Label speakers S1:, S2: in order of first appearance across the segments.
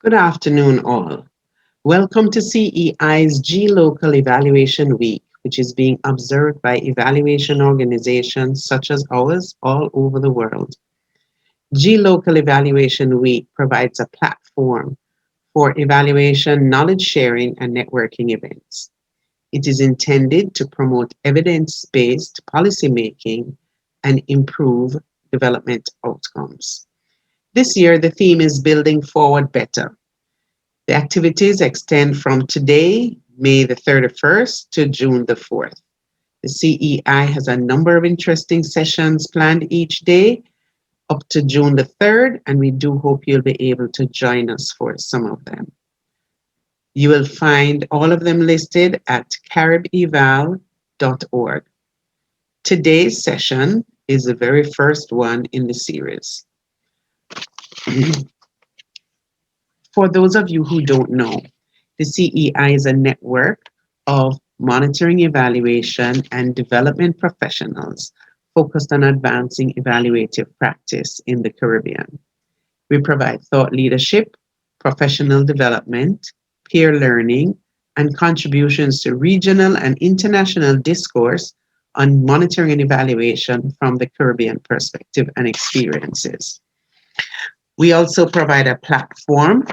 S1: Good afternoon, all. Welcome to CEI's gLOCAL Evaluation Week, which is being observed by evaluation organizations such as ours all over the world. gLOCAL Evaluation Week provides a platform for evaluation, knowledge sharing, and networking events. It is intended to promote evidence-based policymaking and improve development outcomes. This year, the theme is Building Forward Better. The activities extend from today, May the 31st, to June the 4th. The CEI has a number of interesting sessions planned each day up to June the 3rd, and we do hope you'll be able to join us for some of them. You will find all of them listed at caribeval.org. Today's session is the very first one in the series. For those of you who don't know, the CEI is a network of monitoring, evaluation, and development professionals focused on advancing evaluative practice in the Caribbean. We provide thought leadership, professional development, peer learning, and contributions to regional and international discourse on monitoring and evaluation from the Caribbean perspective and experiences. We also provide a platform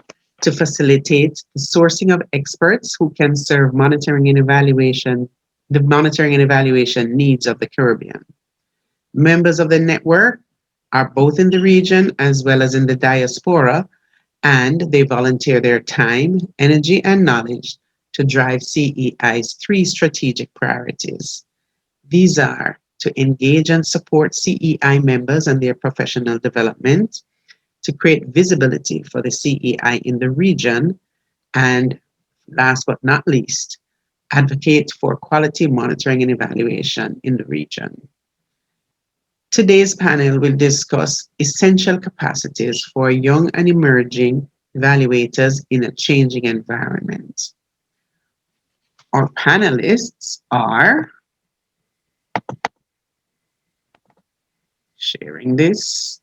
S1: to facilitate the sourcing of experts who can serve the monitoring and evaluation needs of the Caribbean. Members of the network are both in the region as well as in the diaspora, and they volunteer their time, energy, and knowledge to drive CEI's three strategic priorities. These are to engage and support CEI members and their professional development, to create visibility for the CEI in the region, and last but not least, advocate for quality monitoring and evaluation in the region. Today's panel will discuss essential capacities for young and emerging evaluators in a changing environment. Our panelists are sharing this.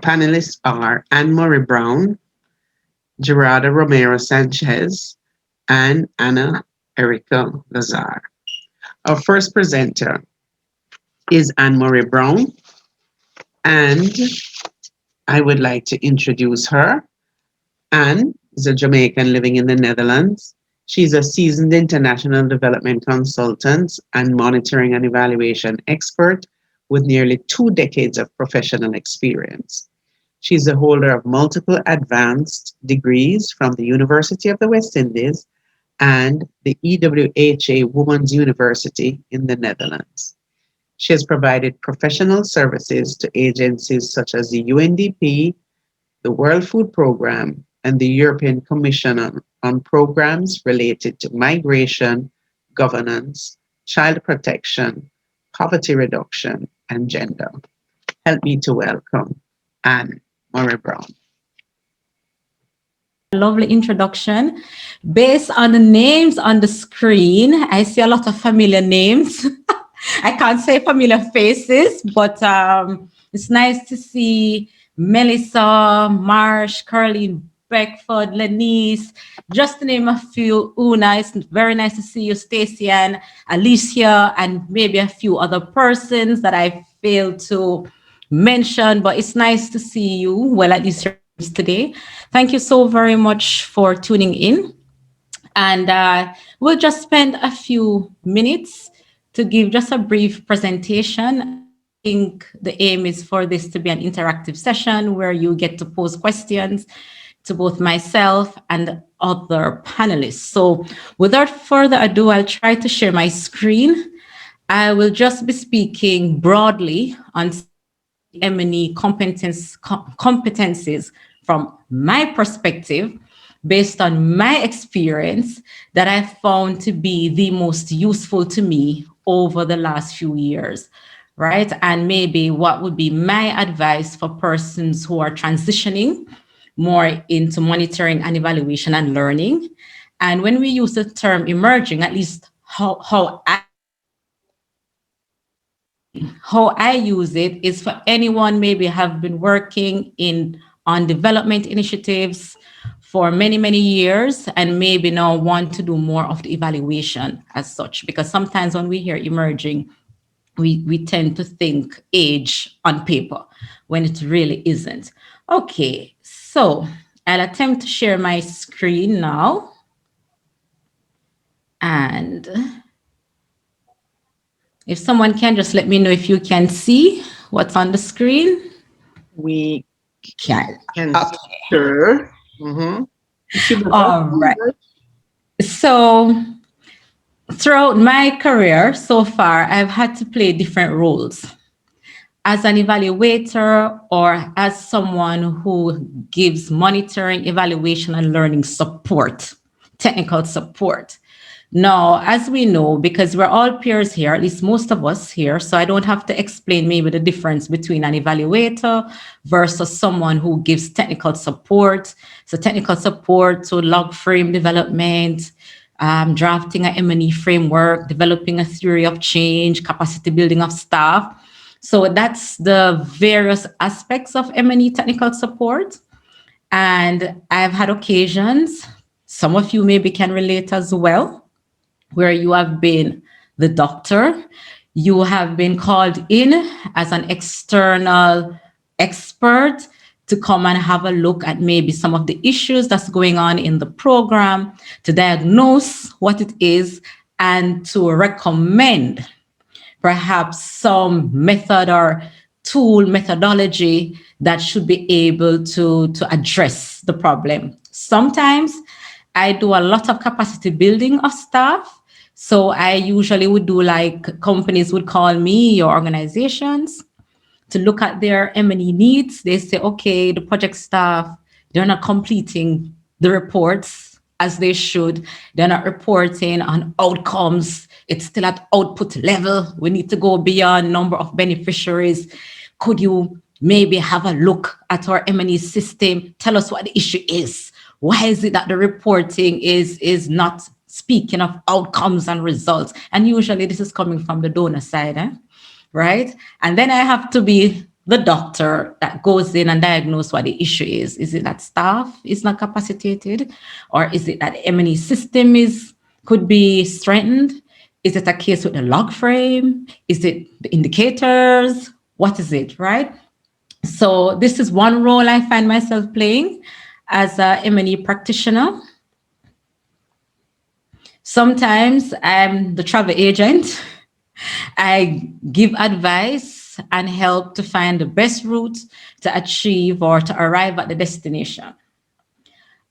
S1: Panelists are Anne-Marie Brown, Gerarda Romero Sanchez, and Anna Erica Lazar. Our first presenter is Anne-Marie Brown, and I would like to introduce her. Anne is a Jamaican living in the Netherlands. She's a seasoned international development consultant and monitoring and evaluation expert with nearly 2 decades of professional experience. She's a holder of multiple advanced degrees from the University of the West Indies and the EWHA Women's University in the Netherlands. She has provided professional services to agencies such as the UNDP, the World Food Programme, and the European Commission on programs related to migration, governance, child protection, poverty reduction, and gender. Help me to welcome Anne-Marie Brown.
S2: Lovely introduction. Based on the names on the screen, I see a lot of familiar names. I can't say familiar faces, but it's nice to see Melissa, Marsh, Caroline Beckford, Lenice, just to name a few. Una, it's very nice to see you, Stacey and Alicia, and maybe a few other persons that I failed to mention, but it's nice to see you, well, at least today. Thank you so very much for tuning in. And we'll just spend a few minutes to give just a brief presentation. I think the aim is for this to be an interactive session where you get to pose questions to both myself and other panelists. So without further ado, I'll try to share my screen. I will just be speaking broadly on M&E competencies from my perspective, based on my experience that I found to be the most useful to me over the last few years, right? And maybe what would be my advice for persons who are transitioning more into monitoring and evaluation and learning. And when we use the term emerging, at least how I how I use it is for anyone maybe have been working in on development initiatives for many, many years and maybe now want to do more of the evaluation as such. Because sometimes when we hear emerging, we tend to think age on paper when it really isn't. Okay, so I'll attempt to share my screen now. And if someone can just let me know if you can see what's on the screen.
S3: We
S2: Can.
S1: Can
S2: Okay.
S3: sure.
S1: Mm-hmm.
S3: You see the
S2: All right. So throughout my career so far, I've had to play different roles as an evaluator or as someone who gives monitoring, evaluation, and learning support, technical support. Now, as we know, because we're all peers here, at least most of us here, so I don't have to explain maybe the difference between an evaluator versus someone who gives technical support. So technical support, so log frame development, drafting an M&E framework, developing a theory of change, capacity building of staff. So that's the various aspects of M&E technical support. And I've had occasions, some of you maybe can relate as well, where you have been the doctor, you have been called in as an external expert to come and have a look at maybe some of the issues that's going on in the program, to diagnose what it is, and to recommend perhaps some method or tool methodology that should be able to address the problem. Sometimes I do a lot of capacity building of staff. So I usually would do like companies would call me or organizations to look at their M&E needs. They say, okay, the project staff, they're not completing the reports as they should. They're not reporting on outcomes. It's still at output level. We need to go beyond number of beneficiaries. Could you maybe have a look at our M&E system? Tell us what the issue is. Why is it that the reporting is not speaking of outcomes and results? And usually this is coming from the donor side, right? And then I have to be the doctor that goes in and diagnose what the issue is. Is it that staff is not capacitated? Or is it that M&E system could be strengthened? Is it a case with the log frame? Is it the indicators? What is it, right? So this is one role I find myself playing as a M&E practitioner. Sometimes I'm the travel agent. I give advice and help to find the best route to achieve or to arrive at the destination.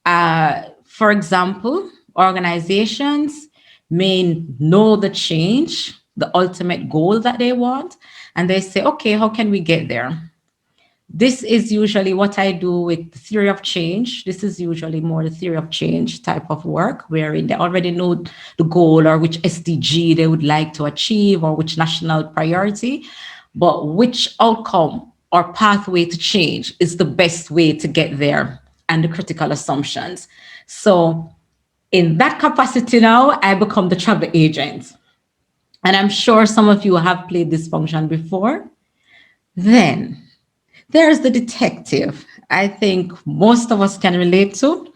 S2: For example, organizations may know the change, the ultimate goal that they want, and they say, okay, how can we get there? This is usually what I do with the theory of change. This is usually more the theory of change type of work, wherein they already know the goal or which SDG they would like to achieve or which national priority, but which outcome or pathway to change is the best way to get there and the critical assumptions. So in that capacity now, I become the travel agent. And I'm sure some of you have played this function before. Then there's the detective. I think most of us can relate to,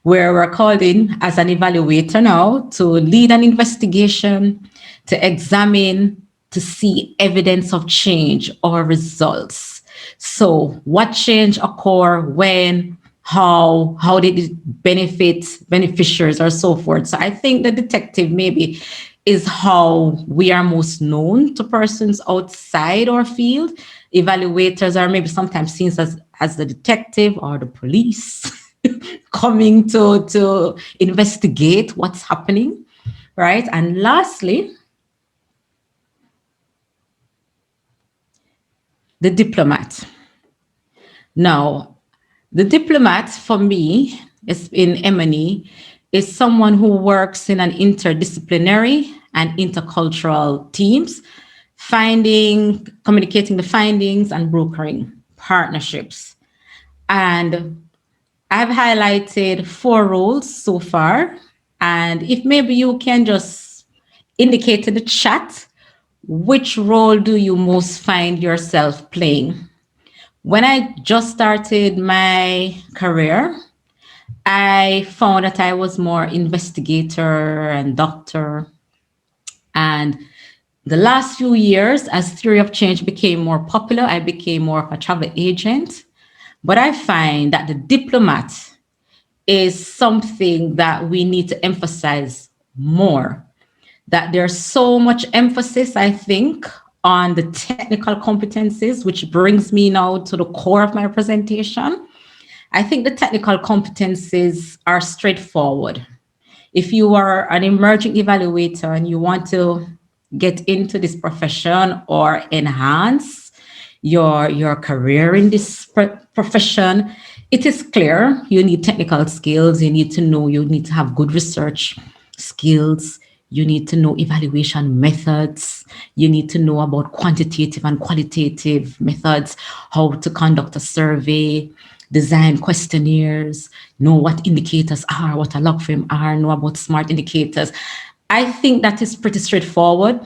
S2: where we're called in as an evaluator now to lead an investigation, to examine, to see evidence of change or results. So what change occur, when, how did it benefit beneficiaries or so forth. So I think the detective maybe is how we are most known to persons outside our field. Evaluators are maybe sometimes seen as the detective or the police coming to investigate what's happening, right? And lastly, the diplomat. Now, the diplomat for me is in M&E is someone who works in an interdisciplinary and intercultural teams, communicating the findings and brokering partnerships. And I've highlighted 4 roles so far. And if maybe you can just indicate in the chat which role do you most find yourself playing? When I just started my career, I found that I was more investigator and doctor. And the last few years, as theory of change became more popular, I became more of a travel agent. But I find that the diplomat is something that we need to emphasize more. That there's so much emphasis, I think, on the technical competencies, which brings me now to the core of my presentation. I think the technical competencies are straightforward. If you are an emerging evaluator and you want to get into this profession or enhance your career in this profession, it is clear you need technical skills. You need to know, you need to have good research skills. You need to know evaluation methods. You need to know about quantitative and qualitative methods, how to conduct a survey, design questionnaires, know what indicators are, what a log frame are, know about smart indicators. I think that is pretty straightforward.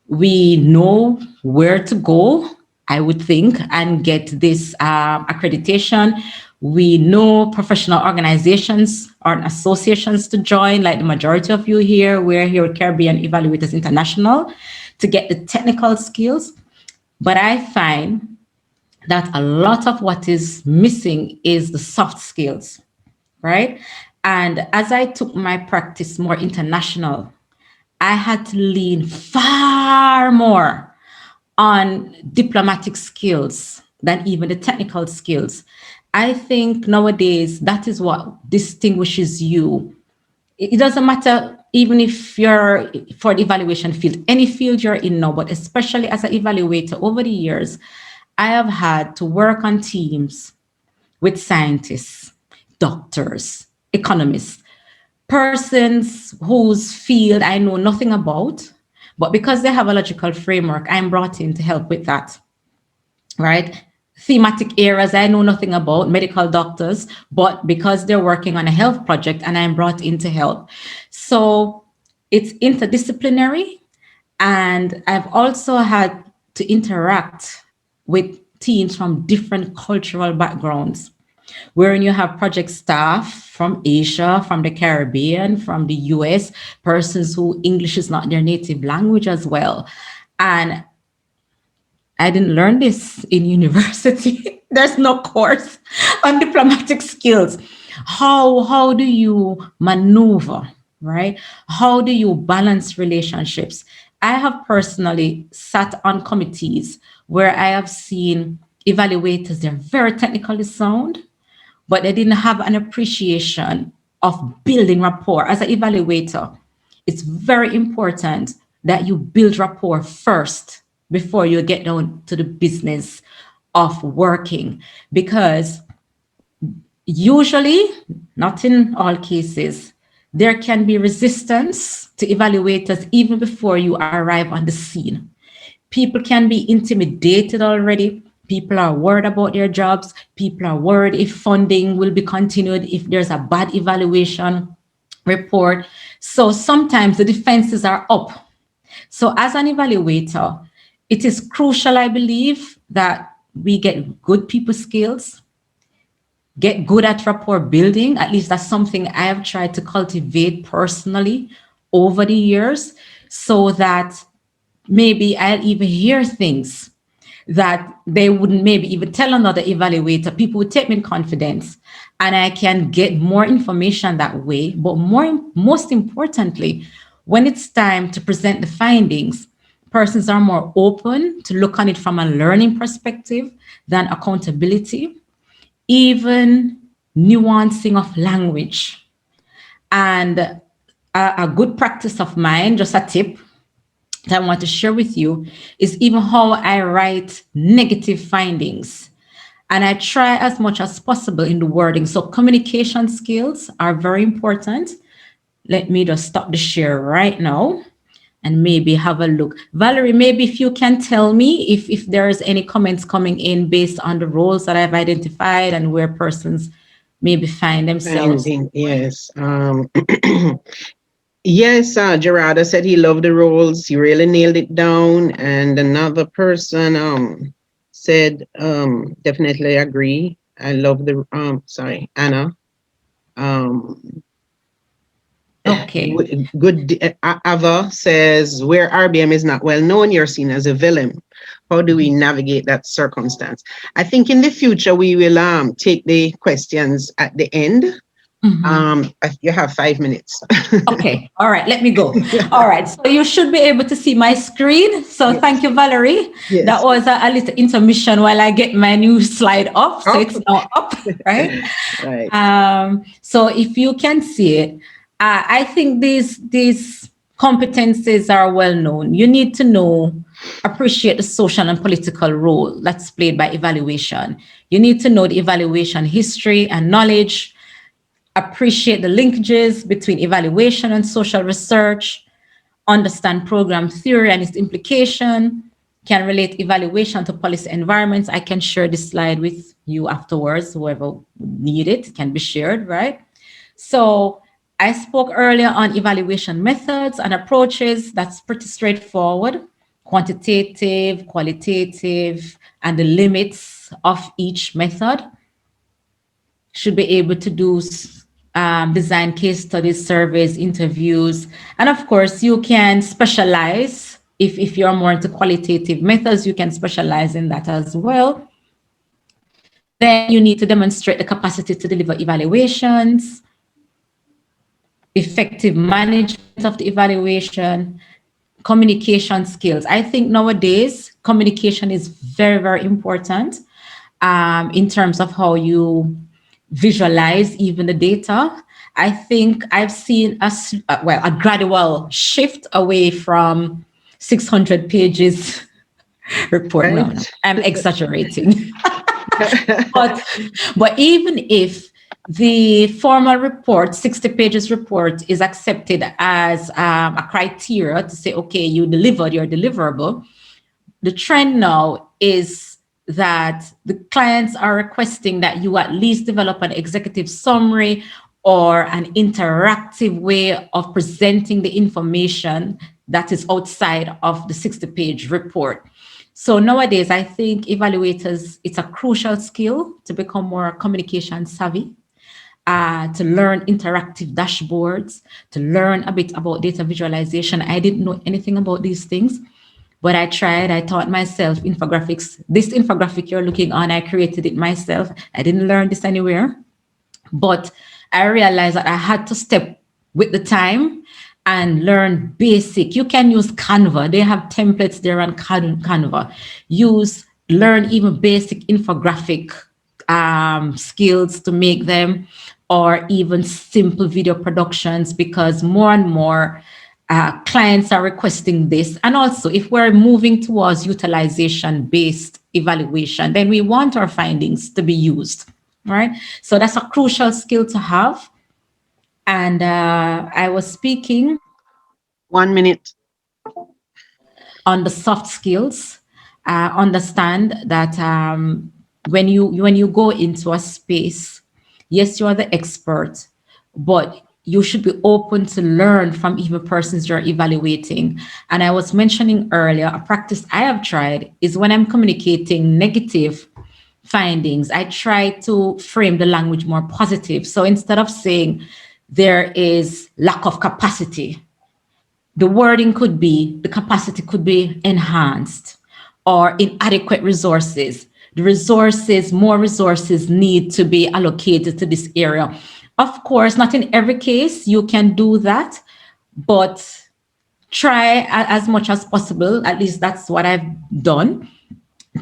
S2: We know where to go, I would think, and get this accreditation. We know professional organizations or associations to join, like the majority of you here. We're here with Caribbean Evaluators International to get the technical skills. But I find that a lot of what is missing is the soft skills, right? And as I took my practice more international, I had to lean far more on diplomatic skills than even the technical skills. I think nowadays that is what distinguishes you. It doesn't matter even if you're for the evaluation field, any field you're in now, but especially as an evaluator over the years, I have had to work on teams with scientists, doctors, economists, persons whose field I know nothing about, but because they have a logical framework, I'm brought in to help with that, right? Thematic areas I know nothing about, medical doctors, but because they're working on a health project and I'm brought in to help. So it's interdisciplinary. And I've also had to interact with teams from different cultural backgrounds, wherein you have project staff from Asia, from the Caribbean, from the US, persons who English is not their native language as well. And I didn't learn this in university. There's no course on diplomatic skills. How do you maneuver, right? How do you balance relationships? I have personally sat on committees where I have seen evaluators, they're very technically sound, but they didn't have an appreciation of building rapport. As an evaluator, it's very important that you build rapport first before you get down to the business of working, because usually, not in all cases, there can be resistance to evaluators even before you arrive on the scene. People can be intimidated already. People are worried about their jobs. People are worried if funding will be continued, if there's a bad evaluation report. So sometimes the defenses are up. So as an evaluator, it is crucial, I believe, that we get good people skills, get good at rapport building. At least that's something I have tried to cultivate personally over the years, so that maybe I'll even hear things that they wouldn't maybe even tell another evaluator. People would take me in confidence and I can get more information that way. But most importantly, when it's time to present the findings, persons are more open to look on it from a learning perspective than accountability, even nuancing of language. And a good practice of mine, just a tip that I want to share with you, is even how I write negative findings. And I try as much as possible in the wording. So communication skills are very important. Let me just stop the share right now and maybe have a look. Valerie, maybe if you can tell me if there's any comments coming in based on the roles that I've identified and where persons maybe find themselves.
S1: Finding, yes. Yes, Gerardo said he loved the roles. He really nailed it down. And another person said definitely agree. I love the sorry, Anna. Um
S2: Okay.
S1: good Ava says where RBM is not well known, you're seen as a villain. How do we navigate that circumstance? I think in the future we will take the questions at the end.
S2: Mhm.
S1: You have 5 minutes.
S2: Okay. All right. Let me go. All right. So you should be able to see my screen. So
S1: Yes.
S2: thank you, Valerie. That
S1: Yes.
S2: was a little intermission while I get my new slide up. So it's
S1: Okay.
S2: now up, right?
S1: Right.
S2: So if you can see it, I think these competencies are well known. You need to know, appreciate the social and political role that's played by evaluation. You need to know the evaluation history and knowledge, appreciate the linkages between evaluation and social research, understand program theory and its implication, can relate evaluation to policy environments. I can share this slide with you afterwards, whoever need it can be shared, right? So I spoke earlier on evaluation methods and approaches. That's pretty straightforward, quantitative, qualitative, and the limits of each method. Should be able to do design case studies, surveys, interviews, and of course you can specialize. If you're more into qualitative methods, you can specialize in that as well. Then you need to demonstrate the capacity to deliver evaluations, effective management of the evaluation, communication skills. I think nowadays communication is very, very important in terms of how you visualize even the data. I think I've seen a gradual shift away from 600 pages report. No, no,
S1: Right.
S2: I'm exaggerating. but but even if the formal report, 60 pages report, is accepted as a criteria to say, okay, you delivered your deliverable, the trend now is that the clients are requesting that you at least develop an executive summary or an interactive way of presenting the information that is outside of the 60-page report. So nowadays, I think evaluators, it's a crucial skill to become more communication savvy, to learn interactive dashboards, to learn a bit about data visualization. I didn't know anything about these things, but I tried. I taught myself infographics. This infographic you're looking on, I created it myself. I didn't learn this anywhere, but I realized that I had to step with the time and learn basic. You can use Canva. They have templates there on Canva. Learn even basic infographic skills to make them, or even simple video productions, because more and more clients are requesting this. And also, if we're moving towards utilization-based evaluation, then we want our findings to be used, right? So that's a crucial skill to have. And I was speaking
S1: 1 minute.
S2: on the soft skills. Understand that when you go into a space, yes, you are the expert, but you should be open to learn from even persons you're evaluating. And I was mentioning earlier, a practice I have tried is when I'm communicating negative findings, I try to frame the language more positive. So instead of saying there is lack of capacity, the wording could be the capacity could be enhanced, or inadequate resources. More resources need to be allocated to this area. Of course, not in every case you can do that, but try as much as possible. At least that's what I've done,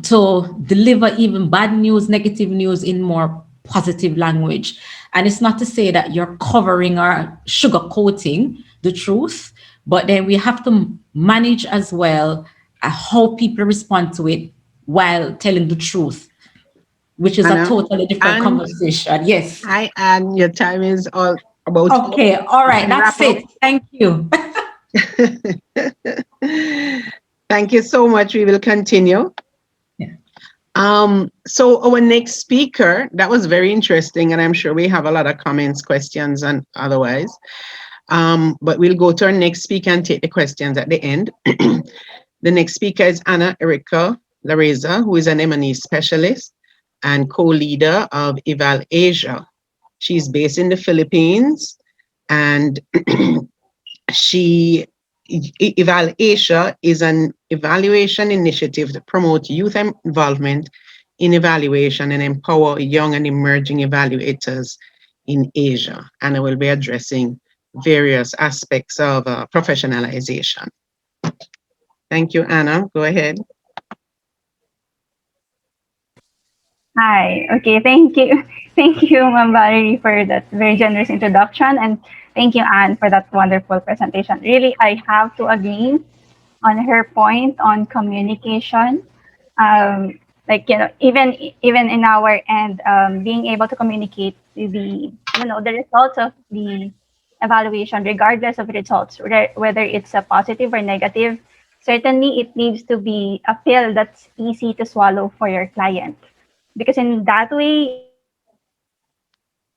S2: to deliver even bad news, negative news in more positive language. And it's not to say that you're covering or sugarcoating the truth, but then we have to manage as well how people respond to it while telling the truth, which is a
S1: Anna.
S2: totally different
S1: And
S2: conversation. Yes.
S1: hi, Anne. Your time is all about up.
S2: Okay. All
S1: You
S2: right.
S1: can wrap
S2: That's
S1: up.
S2: it. Thank you.
S1: Thank you so much. We will continue.
S2: Yeah.
S1: So our next speaker, that was very interesting, and I'm sure we have a lot of comments, questions, and otherwise. But we'll go to our next speaker and take the questions at the end. The next speaker is Anna Erika Lareza, who is an M&E specialist and co-leader of Eval Asia. She's based in the Philippines, and she Eval Asia is an evaluation initiative to promote youth involvement in evaluation and empower young and emerging evaluators in Asia. And I will be addressing various aspects of professionalization. Thank you, Anna. Go ahead.
S4: Hi. Okay. Thank you. Thank you, Ma'am Valerie, for that very generous introduction. And thank you, Anne, for that wonderful presentation. Really, I have to agree on her point on communication. Like, even in our end, being able to communicate the results of the evaluation, regardless of results, whether it's a positive or negative, certainly it needs to be a pill that's easy to swallow for your client, because in that way you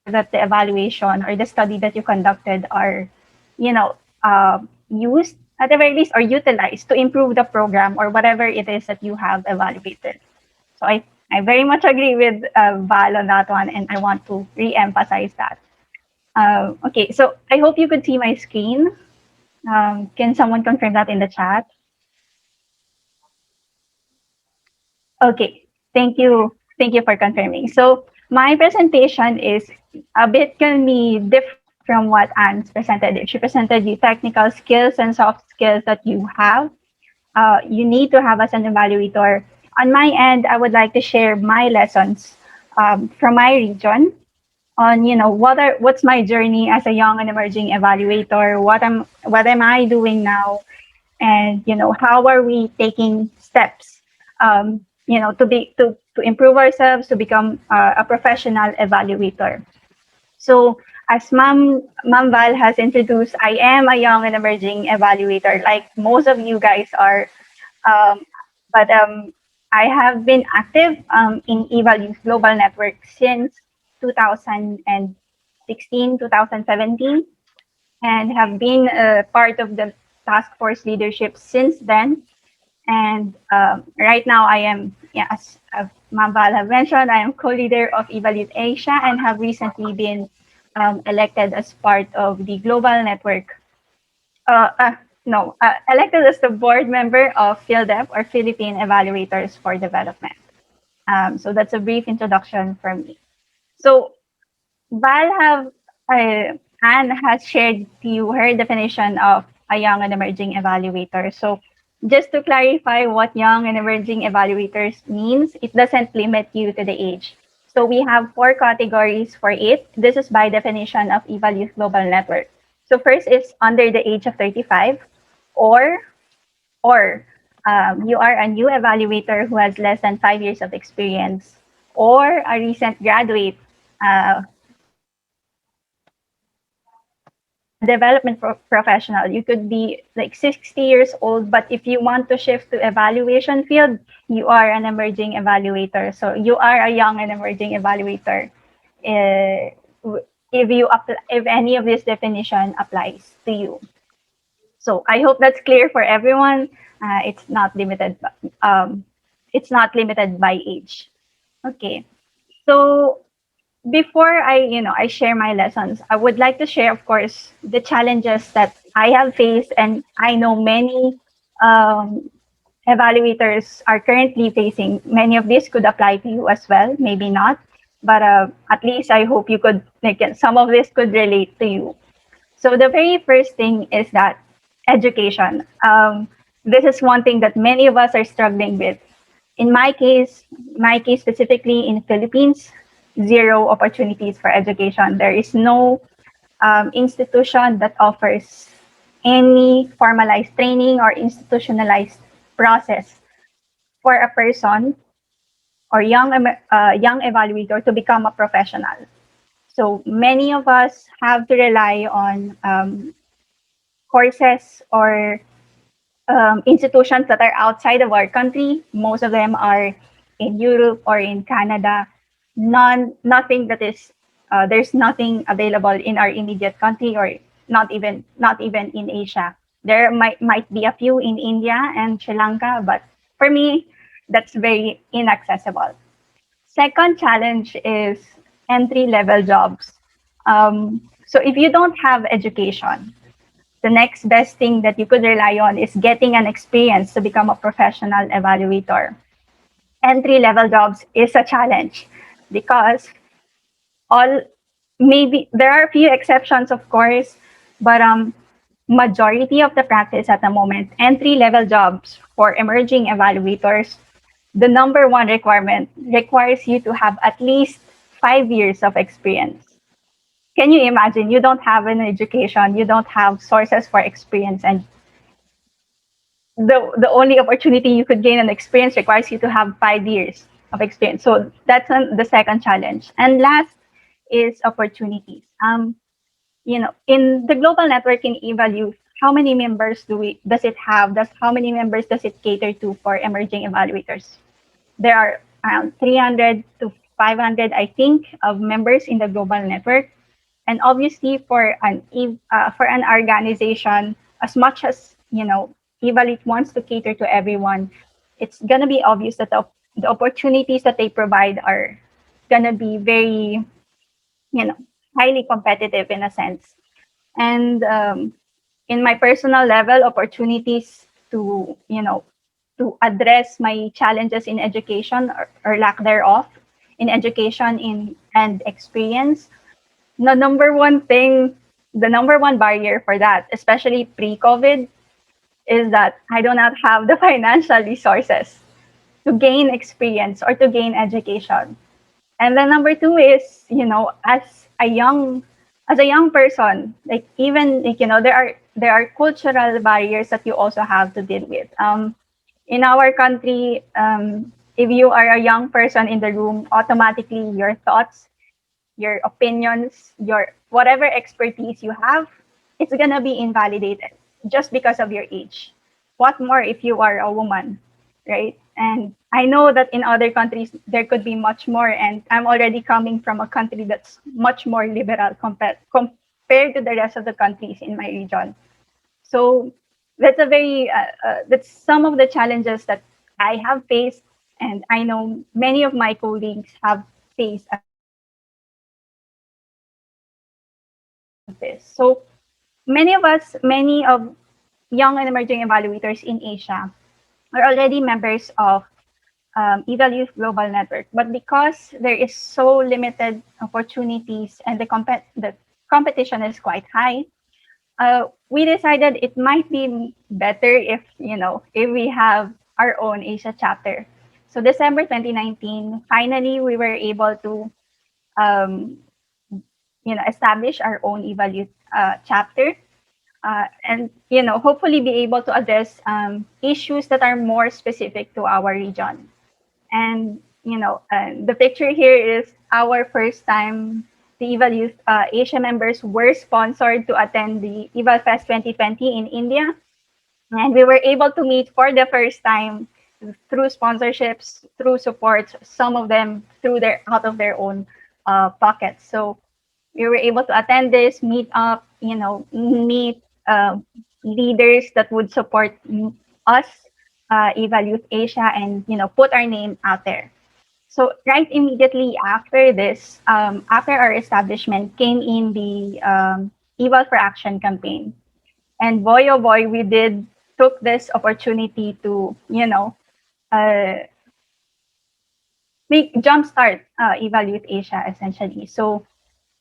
S4: can ensure that the evaluation or the study that you conducted are, you know, used at the very least or utilized to improve the program or whatever it is that you have evaluated. So I very much agree with Val on that one, and I want to re-emphasize that. Okay, so I hope you could see my screen. Can someone confirm that in the chat? Okay, thank you. Thank you for confirming. So my presentation is a bit can be different from what Anne's presented. She presented you technical skills and soft skills that you need to have as an evaluator. On my end, I would like to share my lessons from my region on what's my journey as a young and emerging evaluator. What am I doing now, and how are we taking steps to improve ourselves to become a professional evaluator. So as Ma'am Val has introduced, I am a young and emerging evaluator, like most of you guys are. um, but I have been active in Eval Global Network since 2016, 2017, and have been part of the task force leadership since then. And right now, I am, yeah, as Ma'am Val have mentioned, I am co-leader of Evaluate Asia and have recently been elected as part of the global network. Uh, uh, no, elected as the board member of PhilDev, or Philippine Evaluators for Development. So that's a brief introduction from me. So Val have Anne has shared to you her definition of a young and emerging evaluator. So just to clarify what young and emerging evaluators means, it doesn't limit you to the age. So we have four categories for it. This is by definition of Evaluate Global Network. So first is under the age of 35, or or you are a new evaluator who has less than 5 years of experience, or a recent graduate uh, or a development professional. You could be like 60 years old, but if you want to shift to evaluation field, you are an emerging evaluator. So you are a young and emerging evaluator. Uh, if any of this definition applies to you. So I hope that's clear for everyone. It's not limited. It's not limited by age. Okay. So before I share my lessons, I would like to share, of course, the challenges that I have faced, and I know many um, evaluators are currently facing. Many of these could apply to you as well, maybe not, but at least I hope you could, like, some of this could relate to you. So the very first thing is that education. This is one thing that many of us are struggling with. In my case specifically in Philippines, zero opportunities for education. There is no institution that offers any formalized training or institutionalized process for a person or young evaluator to become a professional. So many of us have to rely on courses or institutions that are outside of our country. Most of them are in Europe or in Canada. Nothing that is there's nothing available in our immediate country or not even in Asia. There might be a few in India and Sri Lanka, but for me, that's very inaccessible. Second challenge is entry level jobs. So if you don't have education, the next best thing that you could rely on is getting an experience to become a professional evaluator. Entry level jobs is a challenge because all maybe there are a few exceptions, of course, but majority of the practice at the moment, entry level jobs for emerging evaluators, the number one requirement requires you to have at least 5 years of experience. Can you imagine? You don't have an education, you don't have sources for experience, and the only opportunity you could gain an experience requires you to have 5 years of experience. So that's the second challenge. And last is opportunities. In the global network in Evaluate, how many members does it have? How many members does it cater to for emerging evaluators? There are around 300 to 500, I think, of members in the global network. And obviously, for an organization, as much as Evaluate wants to cater to everyone, it's gonna be obvious that the opportunities that they provide are gonna be very, you know, highly competitive in a sense. And in my personal level, opportunities to address my challenges in education or lack thereof in education and experience. The number one barrier for that, especially pre-COVID, is that I do not have the financial resources to gain experience or to gain education. And then number two is, as a young person, like even like, there are cultural barriers that you also have to deal with. In our country, if you are a young person in the room, automatically your thoughts, your opinions, your whatever expertise you have, it's gonna be invalidated just because of your age. What more if you are a woman, right? And I know that in other countries there could be much more, and I'm already coming from a country that's much more liberal compared to the rest of the countries in my region. So that's some of the challenges that I have faced, and I know many of my colleagues have faced as well of this. So many of young and emerging evaluators in Asia are already members of Evaluate Global Network, but because there is so limited opportunities and the competition is quite high, we decided it might be better if we have our own Asia chapter. So December 2019, finally we were able to um, establish our own Evaluate chapter, and hopefully be able to address issues that are more specific to our region. And the picture here is our first time. The Eval Youth Asia members were sponsored to attend the Eval Fest 2020 in India, and we were able to meet for the first time through sponsorships, through supports. Some of them through their out of their own pockets. So we were able to attend this, meet up, meet leaders that would support us, Eval Youth Asia, and put our name out there. So right immediately after this, after our establishment, came in the Eval for Action campaign, and boy oh boy, we did took this opportunity to uh, make jumpstart Eval Youth Asia essentially. So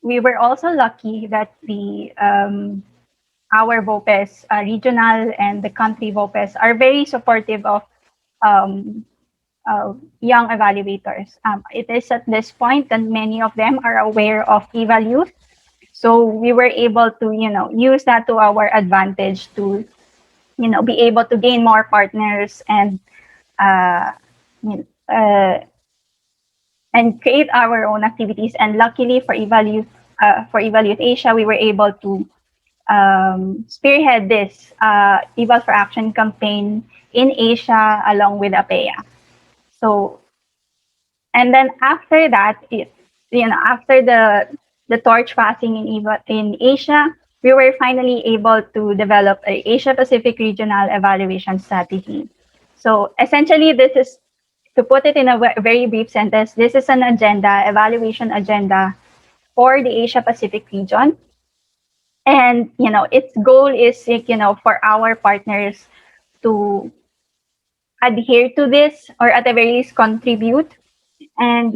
S4: we were also lucky that the our VOPES, regional and the country VOPES, are very supportive of um, young evaluators. It is at this point that many of them are aware of Eval Youth. So we were able to, use that to our advantage to, be able to gain more partners uh, you know, uh, and create our own activities. And luckily for Eval Youth Asia, we were able to spearhead this Eval for Action campaign in Asia along with APEA. So, and then after that, after the torch passing in Asia, we were finally able to develop a Asia Pacific regional evaluation strategy. So essentially, this is, to put it in a very brief sentence, this is an agenda, evaluation agenda for the Asia Pacific region. And, its goal is, for our partners to adhere to this, or at the very least contribute, and,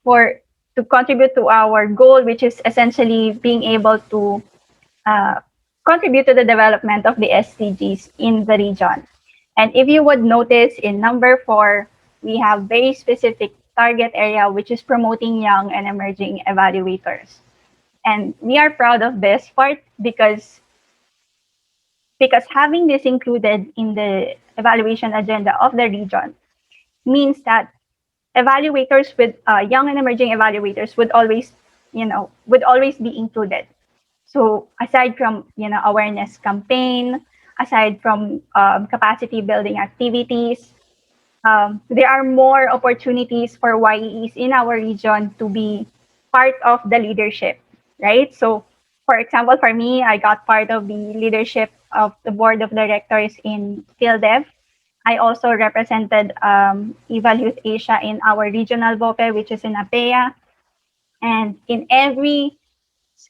S4: for to contribute to our goal, which is essentially being able to uh, contribute to the development of the SDGs in the region. And if you would notice in number 4, we have very specific target area, which is promoting young and emerging evaluators. And we are proud of this part because having this included in the evaluation agenda of the region means that evaluators with young and emerging evaluators would always be included. So aside from awareness campaign, aside from capacity building activities, there are more opportunities for YEEs in our region to be part of the leadership, right? So, for example, for me, I got part of the leadership of the board of directors in PhilDev. I also represented Eval Youth Asia in our regional BOPE, which is in APEA. And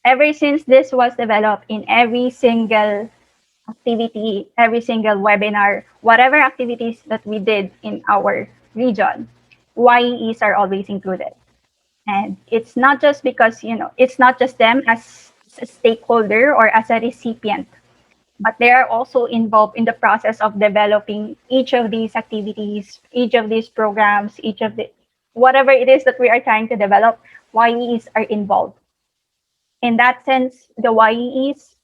S4: ever since this was developed, in every single activity, every single webinar, whatever activities that we did in our region, YEEs are always included. And it's not just because, it's not just them as a stakeholder or as a recipient, but they are also involved in the process of developing each of these activities, each of these programs, each of the whatever it is that we are trying to develop. YEEs are involved. In that sense, the YEEs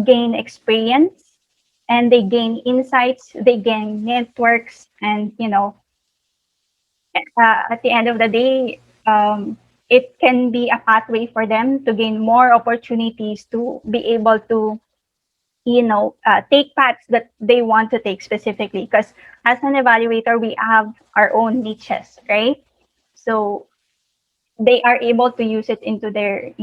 S4: gain experience, and they gain insights, they gain networks, and at the end of the day, it can be a pathway for them to gain more opportunities to be able to take paths that they want to take specifically, because as an evaluator we have our own niches, right? So they are able to use it into their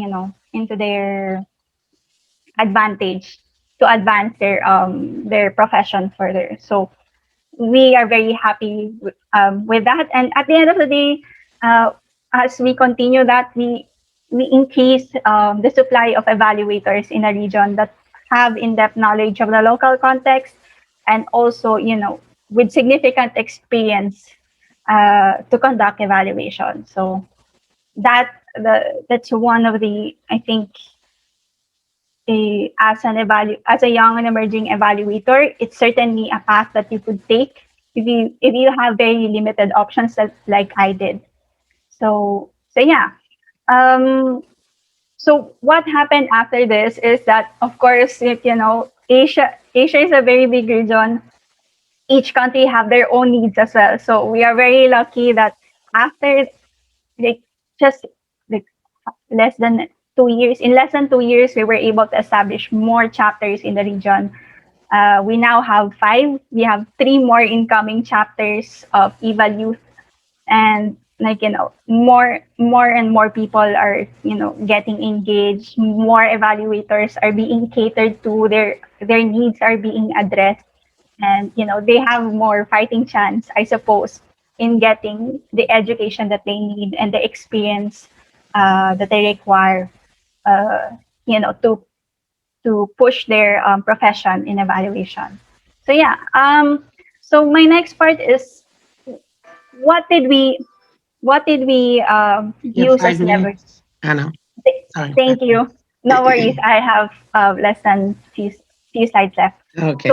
S4: advantage to advance their profession further. So we are very happy with that. And at the end of the day, as we continue that, we increase the supply of evaluators in a region that have in-depth knowledge of the local context, and also with significant experience to conduct evaluation. So that's one of the, I think, as a young and emerging evaluator, it's certainly a path that you could take if you have very limited options like I did. So yeah. So what happened after this is that, of course, Asia is a very big region. Each country have their own needs as well. So we are very lucky that after, like, just like less than 2 years, in less than 2 years, we were able to establish more chapters in the region. We now have 5. We have 3 more incoming chapters of Eval Youth, and more and more people are getting engaged. More evaluators are being catered to. Their needs are being addressed, and they have more fighting chance, I suppose, in getting the education that they need and the experience that they require, uh, to push their profession in evaluation. So yeah. So my next part is, what did we
S1: You have
S4: use as
S1: five
S4: leverage?
S1: minutes, Anna. Sorry.
S4: Thank you. No worries. I have less than few slides left.
S1: Okay.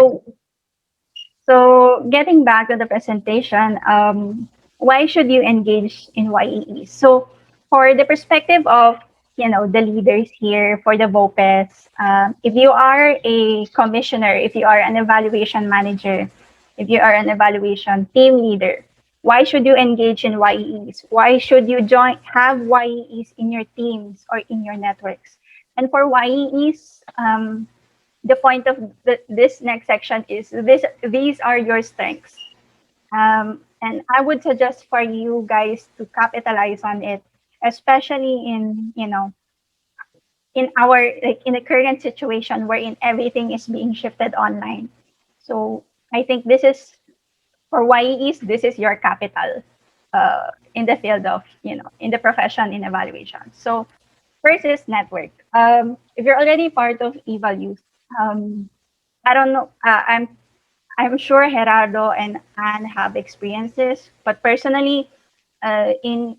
S4: So getting back to the presentation, why should you engage in YEE? So for the perspective of the leaders here for the VOPES, if you are a commissioner, if you are an evaluation manager, if you are an evaluation team leader, why should you engage in YEEs? Why should you have YEEs in your teams or in your networks? And for YEEs, the point of this next section is these are your strengths, and I would suggest for you guys to capitalize on it, especially in our like in the current situation wherein everything is being shifted online. So I think this is for YEEs, this is your capital in the field of, in the profession in evaluation. So first is network. If you're already part of Eval I don't know. I'm sure Gerardo and Anne have experiences, but personally, in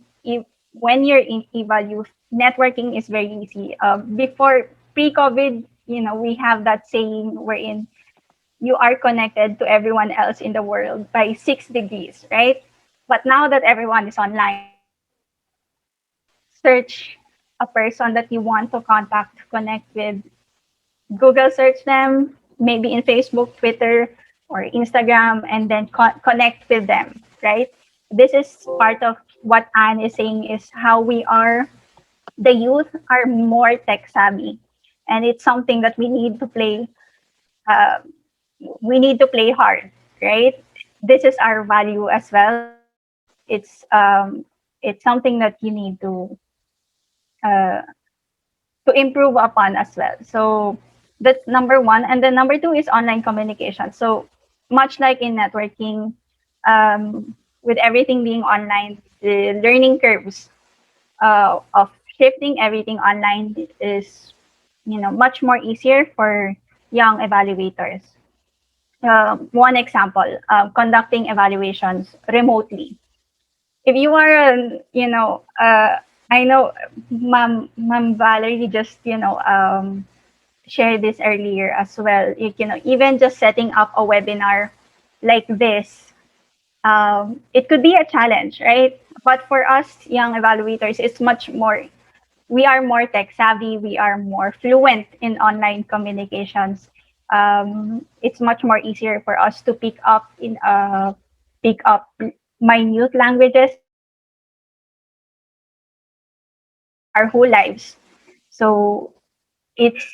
S4: when you're in Eval networking is very easy. Before pre-COVID, we have that saying wherein you are connected to everyone else in the world by 6 degrees, right? But now that everyone is online, search a person that you want to contact, connect with, Google search them, maybe in Facebook, Twitter, or Instagram, and then connect with them, right? This is part of what Anne is saying is how the youth are more tech savvy. And it's something that uh, we need to play hard, right? This is our value as well. It's something that you need uh, to improve upon as well. So that's number one. And then number two is online communication. So much like in networking, with everything being online, the learning curves of shifting everything online is, much more easier for young evaluators. One example, conducting evaluations remotely. If you are, I know Ma'am Valerie just, shared this earlier as well. Even just setting up a webinar like this, it could be a challenge, right? But for us young evaluators, it's much more. We are more tech savvy. We are more fluent in online communications. It's much more easier for us to pick up minute languages our whole lives. So it's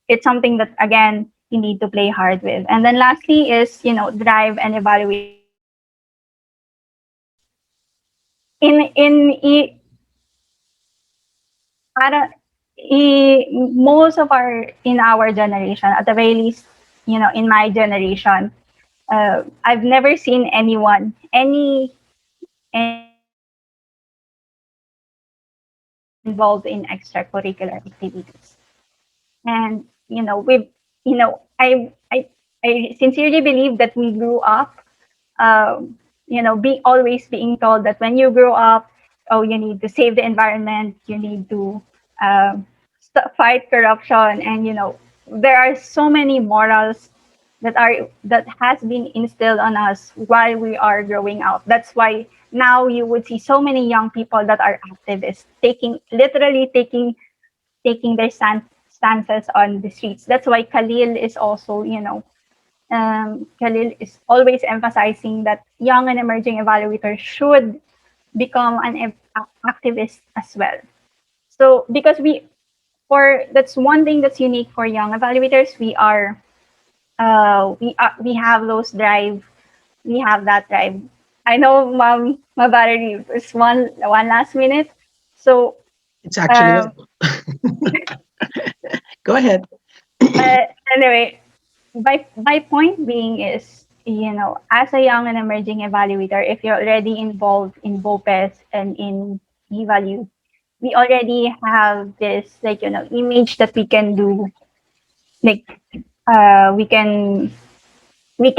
S4: it's something that again you need to play hard with. And then lastly is drive and evaluate. In para most of our in our generation, at the very least, in my generation, I've never seen anyone involved in extracurricular activities. And we I sincerely believe that we grew up, be always being told that when you grow up, oh, you need to save the environment, you need to fight corruption, and there are so many morals that has been instilled on us while we are growing up. That's why now you would see so many young people that are activists taking their stances on the streets. That's why Khalil is also, Khalil is always emphasizing that young and emerging evaluators should become an activist as well. So because that's one thing that's unique for young evaluators. We have those drive. We have that drive. I know, Ma'am Valerie, it's one last minute. So
S1: It's actually
S4: um,
S1: go ahead.
S4: anyway, my point being is, as a young and emerging evaluator, if you're already involved in BOPES and in eValue, we already have this image that we can do, like we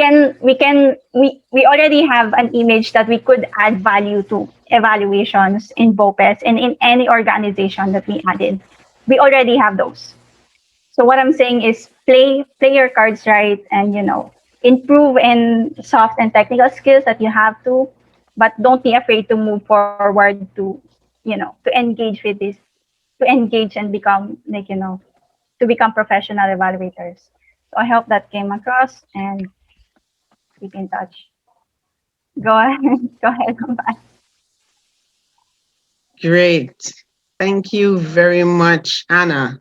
S4: already have an image that we could add value to evaluations in BOPES and in any organization that we added. We already have those. So what I'm saying is play your cards right, and improve in soft and technical skills that you have to, but don't be afraid to move forward to engage with this, to engage and become to become professional evaluators. So I hope that came across, and keep in touch. Go ahead, go ahead.
S1: Great. Thank you very much, Anna.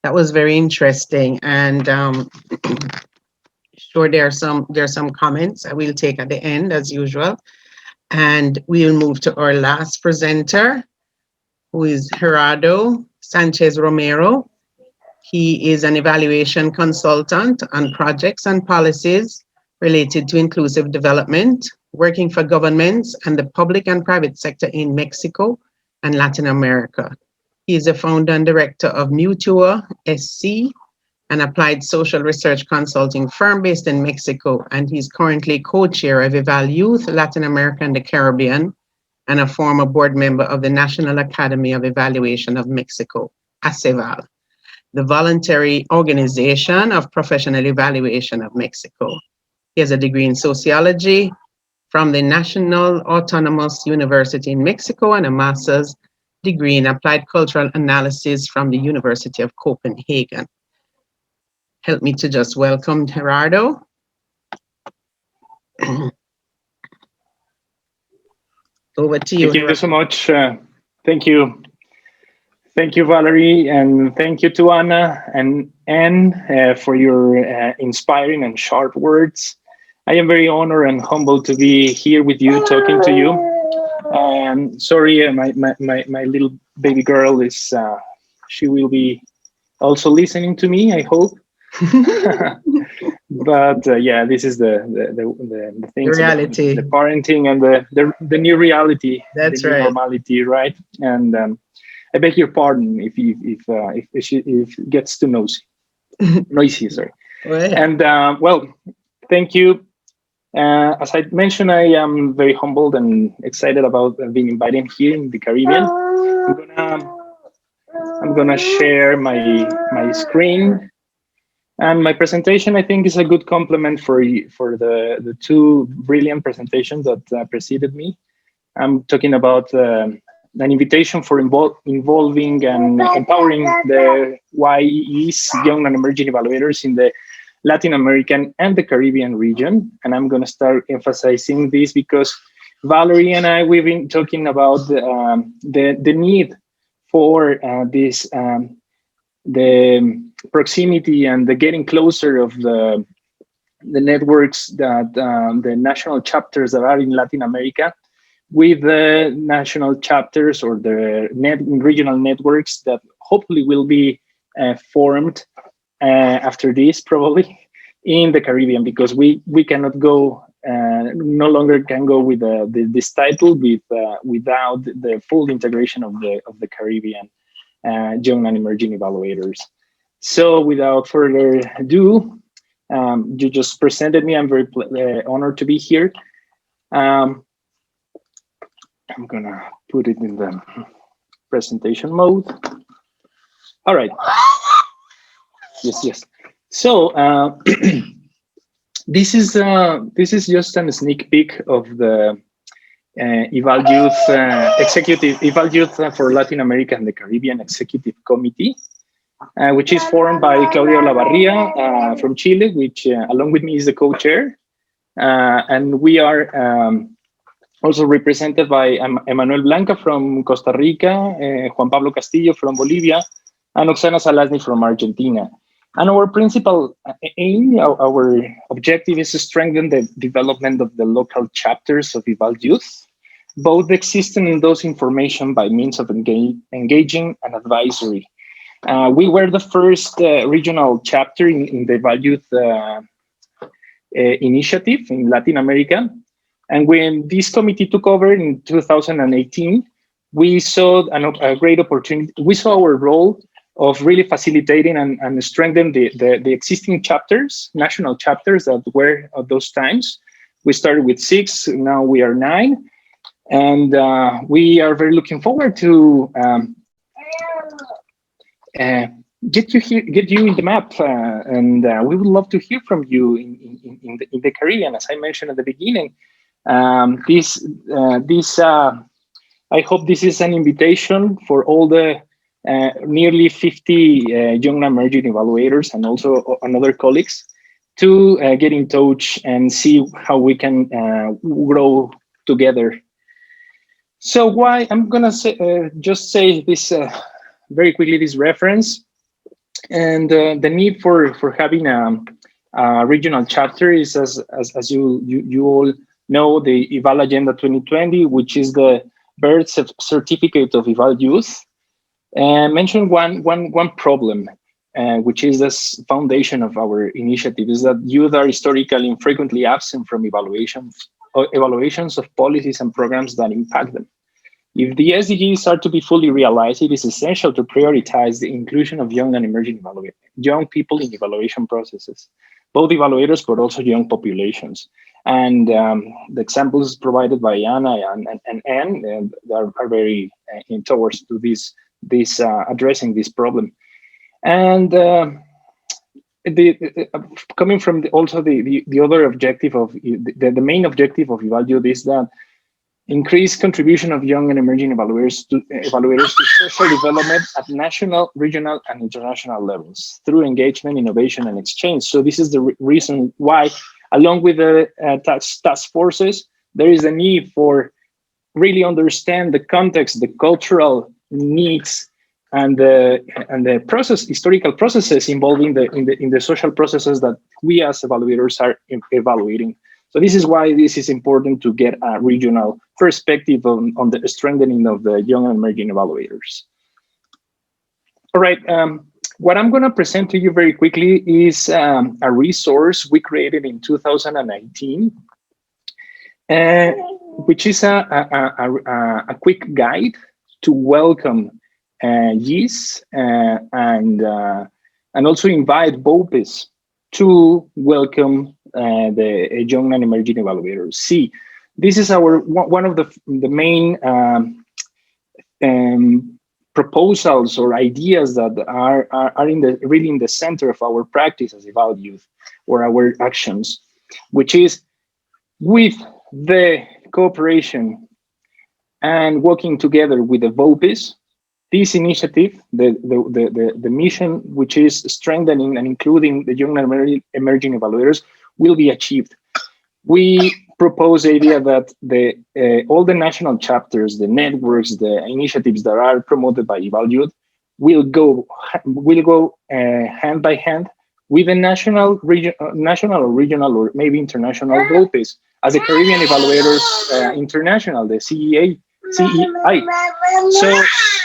S1: That was very interesting. And sure there are some comments that we'll take at the end as usual. And we'll move to our last presenter, who is Gerardo Sanchez Romero. He is an evaluation consultant on projects and policies related to inclusive development, working for governments and the public and private sector in Mexico and Latin America. He is the founder and director of Mutua SC, an applied social research consulting firm based in Mexico, and he's currently co-chair of Eval Youth Latin America and the Caribbean, and a former board member of the National Academy of Evaluation of Mexico, ACEVAL, the voluntary organization of professional evaluation of Mexico. He has a degree in sociology from the National Autonomous University in Mexico and a master's degree in applied cultural analysis from the University of Copenhagen. Help me to just welcome Gerardo. Over to you.
S5: Thank you so much. Thank you. Thank you, Valerie, and thank you to Anna and Anne for your inspiring and sharp words. I am very honored and humbled to be here with you, talking to you. Sorry, my little baby girl is, she will be also listening to me, I hope. But yeah, this is the things,
S1: the reality,
S5: the parenting, and the new reality.
S1: That's
S5: the new
S1: right.
S5: Normality, right? And I beg your pardon if it gets too noisy. Sorry.
S1: Well,
S5: And well, thank you. As I mentioned, I am very humbled and excited about being invited here in the Caribbean. I'm gonna share my screen. And my presentation, I think, is a good complement for the two brilliant presentations that preceded me. I'm talking about an invitation for involving and empowering the YEEs, Young and Emerging Evaluators, in the Latin American and the Caribbean region. And I'm going to start emphasizing this because Valerie and I, we've been talking about the need for this, the proximity and the getting closer of the networks that the national chapters that are in Latin America with the national chapters or the regional networks that hopefully will be formed after this, probably in the Caribbean, because we cannot go, no longer can go with this title without the full integration of the Caribbean Young and Emerging Evaluators. So without further ado, you just presented me. I'm very honored to be here. I'm gonna put it in the presentation mode. All right. Yes. So this is just a sneak peek of the Eval Youth Executive Eval Youth for Latin America and the Caribbean Executive Committee, which is formed by Claudio Lavarria from Chile, which along with me is the co-chair, and we are also represented by Emmanuel Blanca from Costa Rica, Juan Pablo Castillo from Bolivia, and Oksana Salasny from Argentina. And our principal aim, our objective, is to strengthen the development of the local chapters of Eval Youth, both existing and those in formation by means of engaging and advisory. We were the first regional chapter in the Eval Youth initiative in Latin America. And when this committee took over in 2018, we saw a great opportunity. We saw our role of really facilitating and strengthening the existing chapters, national chapters that were at those times. We started with 6, now we are 9. And we are very looking forward to get you in the map, and we would love to hear from you in the Caribbean. As I mentioned at the beginning, I hope this is an invitation for all the nearly 50 young and emerging evaluators and also other colleagues to get in touch and see how we can grow together. So why I'm gonna just say this very quickly, this reference, and the need for having a regional chapter is as you all know, the Eval Agenda 2020, which is the birth certificate of Eval Youth. mention one problem, which is this foundation of our initiative, is that youth are historically and frequently absent from evaluations of policies and programs that impact them. If the SDGs are to be fully realized, it is essential to prioritize the inclusion of young and emerging young people in evaluation processes, both evaluators but also young populations. And the examples provided by Anna and Anne are very towards to this addressing this problem. And coming from also the other objective of the main objective of Evaluate is that increase contribution of young and emerging evaluators to social development at national, regional, and international levels through engagement, innovation, and exchange. So this is the reason why, along with the task forces, there is a need for really understand the context, the cultural needs, and the historical processes involving in the social processes that we as evaluators are evaluating. So this is why this is important to get a regional perspective on the strengthening of the young and emerging evaluators. All right, what I'm going to present to you very quickly is a resource we created in 2019, which is a quick guide to welcome YEEs and also invite BOPIS to welcome the young and emerging evaluators. See, this is our one of the main proposals or ideas that are really in the center of our practice as Eval Youth or our actions, which is with the cooperation and working together with the BOPIS. This initiative, the mission, which is strengthening and including the young and emerging evaluators, will be achieved. We propose the idea that all the national chapters, the networks, the initiatives that are promoted by Evaluate will go hand by hand with the national, or regional, or maybe international BOPIS, as the Caribbean Evaluators International, the CEI. So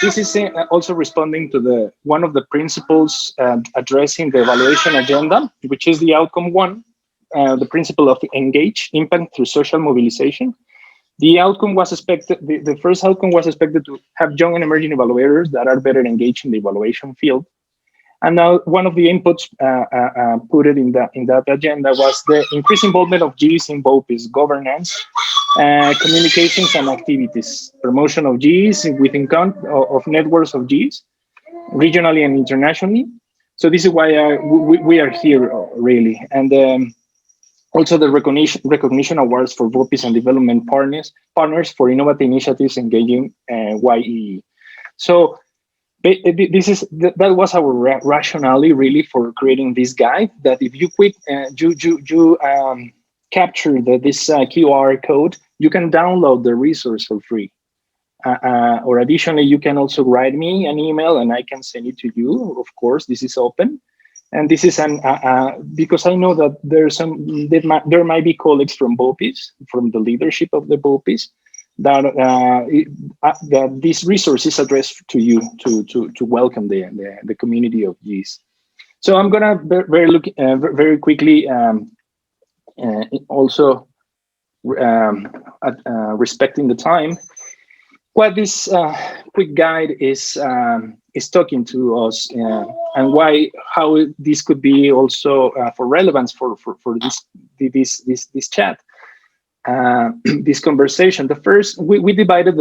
S5: this is also responding to one of the principles addressing the evaluation agenda, which is the outcome one, the principle of engage, impact through social mobilization. The outcome was expected, the first outcome was expected to have young and emerging evaluators that are better engaged in the evaluation field. And now one of the inputs put it in that agenda was the increased involvement of YEEs in BOPIS governance, communications and activities, promotion of YEEs within of networks of YEEs, regionally and internationally. So this is why we are here really. And also the recognition awards for BOPIS and development partners for innovative initiatives engaging YEE. So that was our rationale really for creating this guide, that if you capture this QR code, you can download the resource for free. Or additionally, you can also write me an email and I can send it to you. Of course, this is open. And this is because I know that there might be colleagues from BOPIS, from the leadership of the BOPIS, that this resource is addressed to you to welcome the community of YEEs. So I'm gonna very quickly also respecting the time. What this quick guide is talking to us and how this could be also for relevance for this chat. This conversation. The first, we divided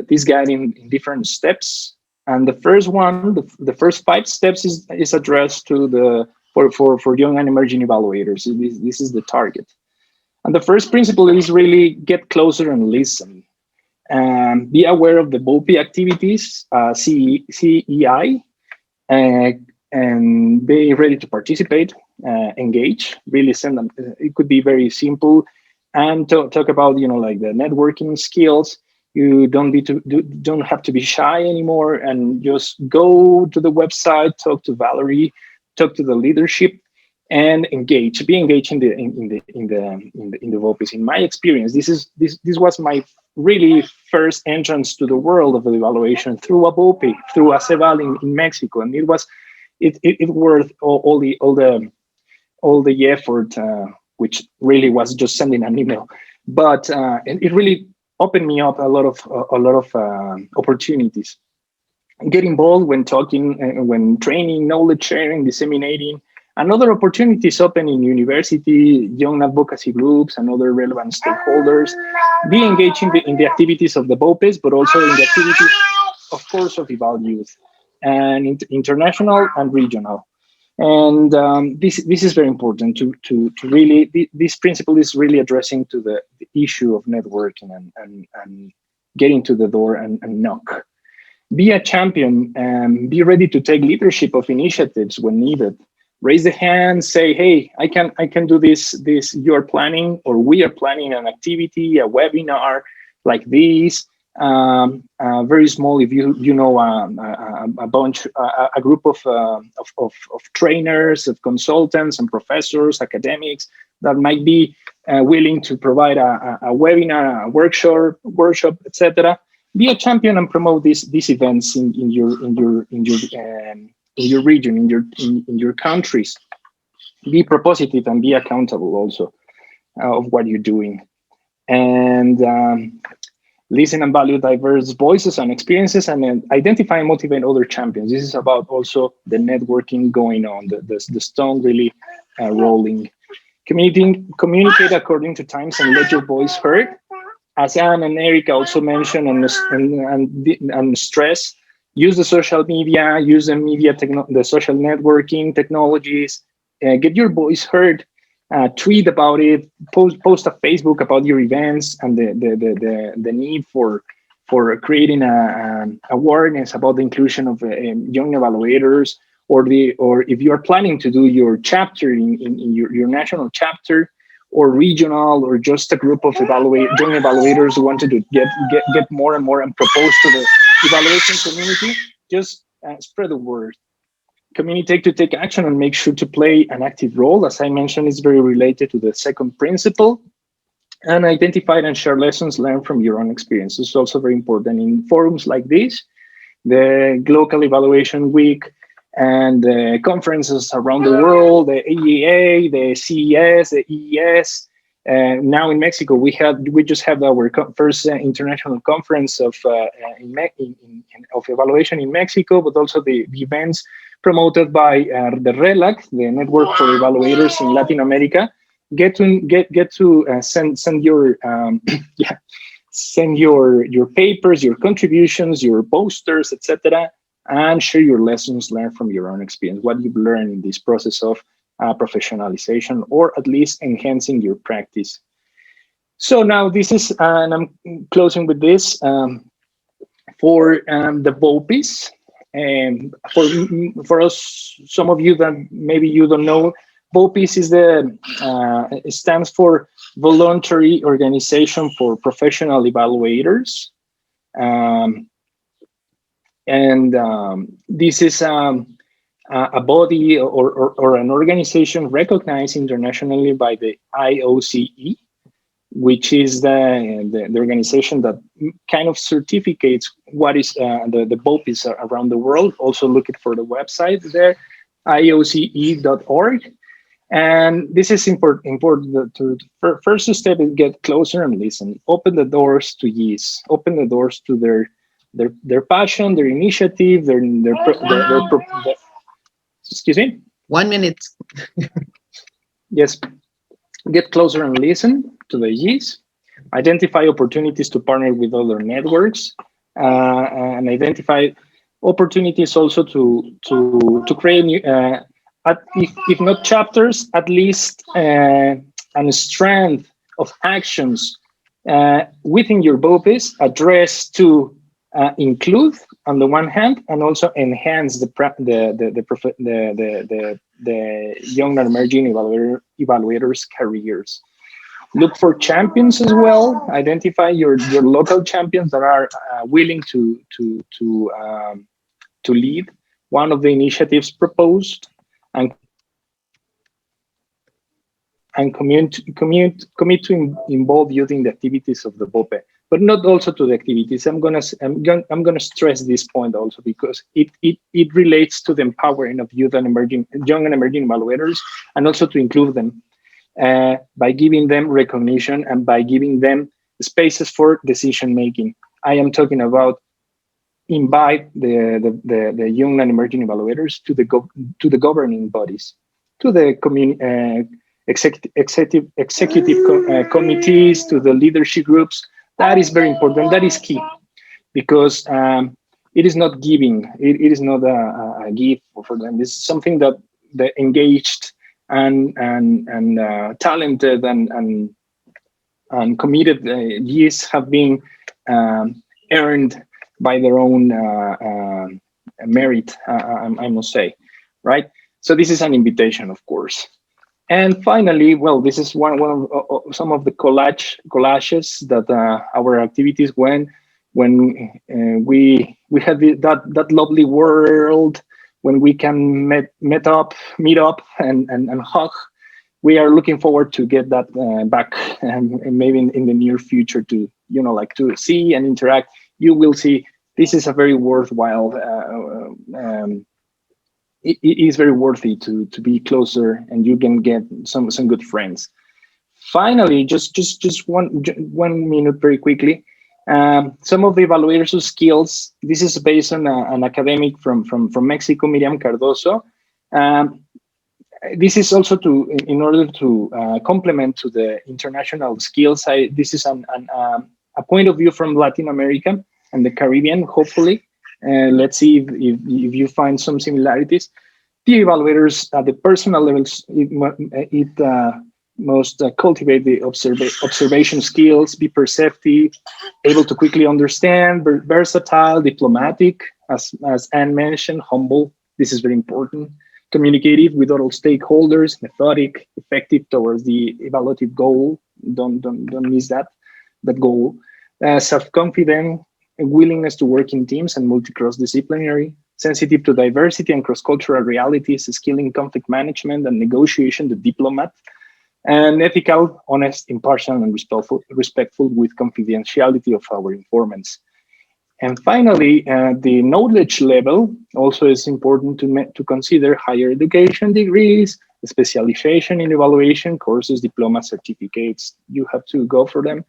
S5: this guide in different steps, and the first one, the first 5 steps is addressed to for young and emerging evaluators. This is the target, and the first principle is really get closer and listen, and be aware of the BOPI activities, CEI, and be ready to participate, engage. Really send them. It could be very simple. And talk about, like the networking skills. You don't have to be shy anymore, and just go to the website, talk to Valerie, talk to the leadership, and engage. Be engaged in the BOPIS. In my experience, this was my really first entrance to the world of the evaluation through a BOPE, through a CEVAL in Mexico, and it worth all the effort, which really was just sending an email, but it really opened me up a lot of opportunities. Get involved when talking, when training, knowledge sharing, disseminating, and other opportunities open in university, young advocacy groups, and other relevant stakeholders. Be engaged in the activities of the BOPEs, but also in the activities, of course, of Eval Youth, and international and regional. And this is very important to really, this principle is really addressing to the issue of networking and getting to the door and knock. Be a champion and be ready to take leadership of initiatives when needed. Raise the hand, say, hey, I can do this. You're planning, or we are planning an activity, a webinar like this. Very small, if you know a group of trainers, of consultants and professors, academics that might be willing to provide a webinar, a workshop, etc. Be a champion and promote these events in your region, in your countries. Be propositive and be accountable also of what you're doing, and listen and value diverse voices and experiences, and then identify and motivate other champions. This is about also the networking going on, the stone really rolling. Communicate according to times and let your voice heard. As Anne and Erica also mentioned and stress, use the social media, use the social networking technologies, get your voice heard, tweet about it, post a Facebook about your events and the need for creating awareness about the inclusion of young evaluators, or if you are planning to do your chapter in your national chapter, or regional, or just a group of young evaluators who wanted to get more and more and propose to the evaluation community, just spread the word. Communicate to take action and make sure to play an active role. As I mentioned, it's very related to the second principle. And identify and share lessons learned from your own experience. It's also very important in forums like this, the gLOCAL Evaluation Week, and the conferences around the world, the AEA, the CES, the YEEs. Now in Mexico, we just had our first international conference of evaluation in Mexico, but also the events promoted by the RELAC, the Network for Evaluators in Latin America. Get to send your send your papers, your contributions, your posters, etc., and share your lessons learned from your own experience, what you've learned in this process of professionalization, or at least enhancing your practice. So now this is, and I'm closing with this, for the BOPEs. And for us, some of you that maybe you don't know, BOPEs is it stands for Voluntary Organization for Professional Evaluators. This is a body or an organization recognized internationally by the IOCE, which is the organization that kind of certificates what is the BOPEs around the world. Also look it for the website there, ioce.org. And this is important to first step is get closer and listen. Open the doors to YEEs. Open the doors to their passion, their initiative, their excuse me?
S1: 1 minute.
S5: Yes. Get closer and listen to the YEEs. Identify opportunities to partner with other networks, and identify opportunities also to create new, if not chapters, at least a strand of actions within your BOPEs addressed to include on the one hand, and also enhance the young and emerging evaluators' careers. Look for champions as well. Identify your local champions that are willing to lead one of the initiatives proposed, and commit to involve youth in the activities of the BOPE. but not also to the activities. I'm gonna stress this point also because it relates to the empowering of young and emerging evaluators, and also to include them by giving them recognition and by giving them spaces for decision making. I am talking about invite the young and emerging evaluators to the governing bodies, to the executive committees, to the leadership groups. That is very important. That is key because it is not giving. It is not a gift for them. It's something that the engaged and talented and committed YEEs have been earned by their own merit, I must say, right? So this is an invitation, of course. And finally, well, this is one of some of the collages that our activities when we had that lovely world when we can meet up and hug. We are looking forward to get that back, and maybe in the near future to like to see and interact. You will see this is a very worthwhile. It is very worthy to be closer, and you can get some good friends. Finally, just 1 minute very quickly. Some of the evaluators' skills. This is based on an academic from Mexico, Miriam Cardoso. This is also in order to complement to the international skills. This is a point of view from Latin America and the Caribbean, hopefully. Let's see if you find some similarities. The evaluators at the personal levels, it must cultivate the observation skills, be perceptive, able to quickly understand, versatile, diplomatic, as Anne mentioned, humble. This is very important. Communicative with all stakeholders, methodic, effective towards the evaluative goal. Don't miss that goal. Self-confident, a willingness to work in teams and multi-cross-disciplinary, sensitive to diversity and cross-cultural realities, skill in conflict management and negotiation, the diplomat, and ethical, honest, impartial, and respectful with confidentiality of our informants. And finally, the knowledge level also is important to consider higher education degrees, specialization in evaluation, courses, diplomas, certificates. You have to go for them.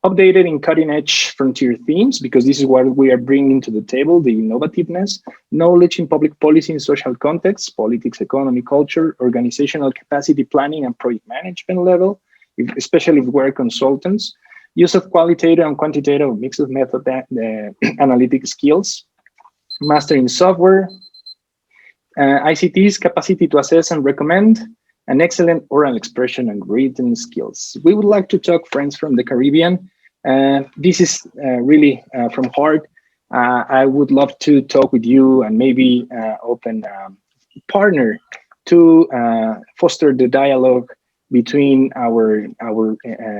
S5: Updated in cutting-edge frontier themes, because this is what we are bringing to the table, the innovativeness, knowledge in public policy in social contexts, politics, economy, culture, organizational capacity planning and project management level, especially if we're consultants, use of qualitative and quantitative mix of method analytic skills, master in software, ICT's capacity to assess and recommend, an excellent oral expression and written skills. We would like to talk friends from the Caribbean. This is really from heart. I would love to talk with you and maybe open partner to foster the dialogue between our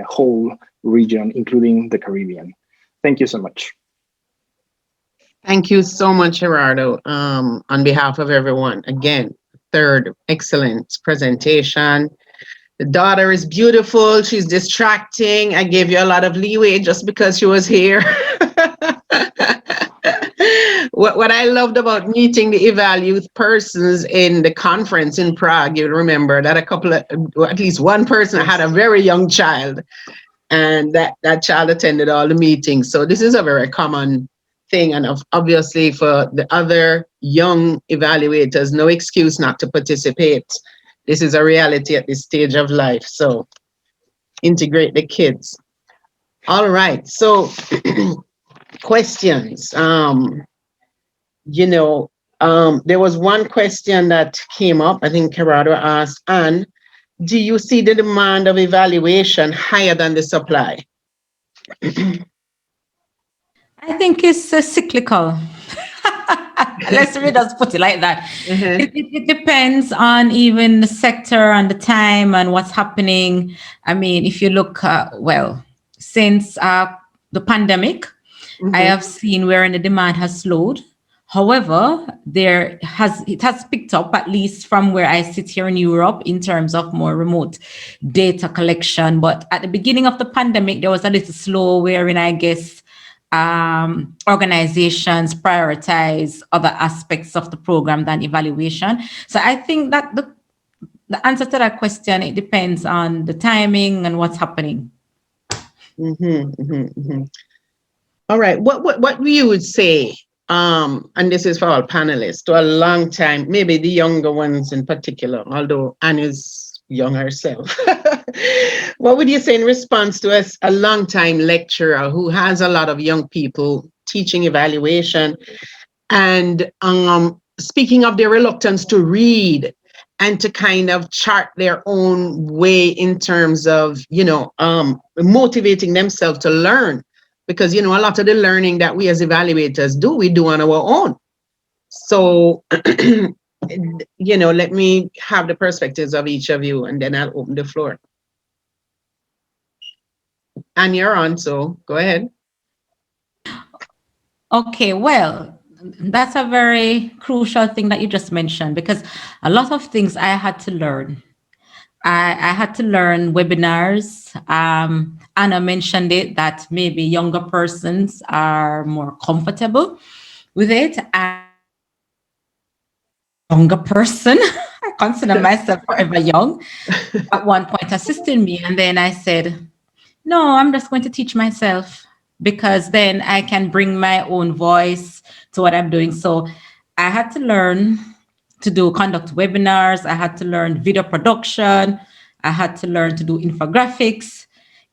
S5: whole region, including the Caribbean. Thank you so much.
S1: Thank you so much, Gerardo. On behalf of everyone, again, third excellent presentation. The daughter is beautiful. She's distracting. I gave you a lot of leeway just because she was here. What I loved about meeting the evaluate persons in the conference in Prague, you remember that at least one person had a very young child, and that child attended all the meetings. So this is a very common thing, and obviously for the other young evaluators, no excuse not to participate. This is a reality at this stage of life, so integrate the kids. All right, so questions. There was one question that came up. I think Gerardo asked, Anne, do you see the demand of evaluation higher than the supply?
S2: I think it's cyclical. Let's just put it like that.
S1: Mm-hmm.
S2: It depends on even the sector and the time and what's happening. I mean, if you look, since the pandemic,
S1: Mm-hmm.
S2: I have seen wherein the demand has slowed. However, it has picked up, at least from where I sit here in Europe, in terms of more remote data collection. But at the beginning of the pandemic, there was a little slow, wherein I guess organizations prioritize other aspects of the program than evaluation. So I think that the answer to that question, it depends on the timing and what's happening.
S1: All right. What you would say, and this is for all panelists, to a long time, maybe the younger ones in particular, although Anne is young herself. What would you say in response to a long time lecturer who has a lot of young people teaching evaluation and speaking of their reluctance to read and to kind of chart their own way in terms of, motivating themselves to learn? Because, a lot of the learning that we as evaluators do, we do on our own. So, let me have the perspectives of each of you, and then I'll open the floor. And you're on, so go ahead.
S2: Okay, well, that's a very crucial thing that you just mentioned, because a lot of things I had to learn. I had to learn webinars. Anna mentioned it, that maybe younger persons are more comfortable with it. And younger person, I consider myself forever young, at one point assisting me. And then I said, no, I'm just going to teach myself, because then I can bring my own voice to what I'm doing. So I had to learn to conduct webinars. I had to learn video production. I had to learn to do infographics,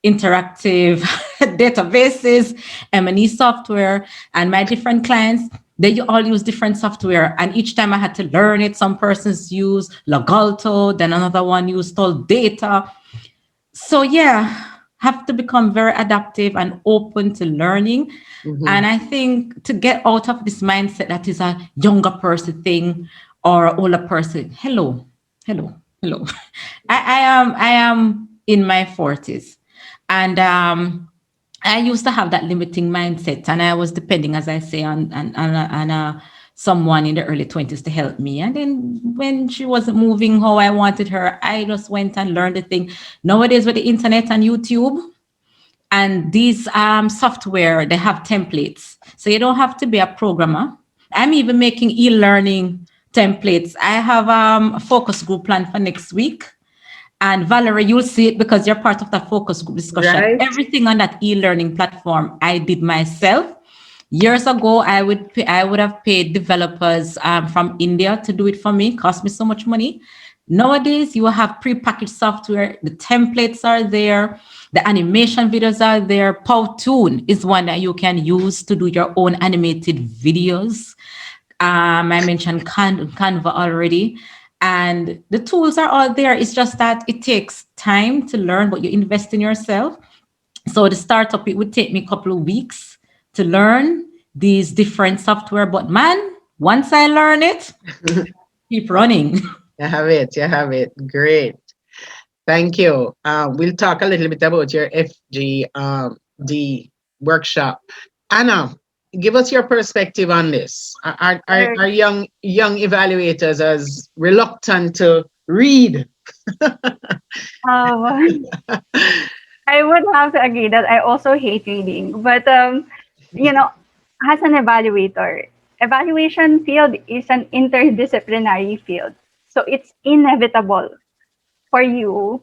S2: interactive databases, M&E software, and my different clients, they all use different software. And each time I had to learn it. Some persons use Logalto, then another one used all data. So yeah, have to become very adaptive and open to learning. And I think to get out of this mindset that is a younger person thing or older person. Hello. I am in my 40s, and I used to have that limiting mindset, and I was depending, as I say, on someone in the early 20s to help me. And then when she wasn't moving how I wanted her, I just went and learned the thing. Nowadays with the internet and YouTube and these software, they have templates. So you don't have to be a programmer. I'm even making e-learning templates. I have a focus group plan for next week. And Valerie, you'll see it because you're part of that focus group discussion.
S1: Right.
S2: Everything on that e-learning platform, I did myself. Years ago, I would have paid developers from India to do it for me. Cost me so much money. Nowadays, you have prepackaged software. The templates are there. The animation videos are there. Powtoon is one that you can use to do your own animated videos. I mentioned Canva already. And the tools are all there. It's just that it takes time to learn, but you invest in yourself. So the startup, it would take me a couple of weeks to learn these different software. But man, once I learn it, keep running.
S1: You have it. Great. Thank you. We'll talk a little bit about your FGD workshop. Anna, give us your perspective on this. Are young evaluators as reluctant to read?
S4: I would have to agree that I also hate reading. But, as an evaluator, evaluation field is an interdisciplinary field. So it's inevitable for you.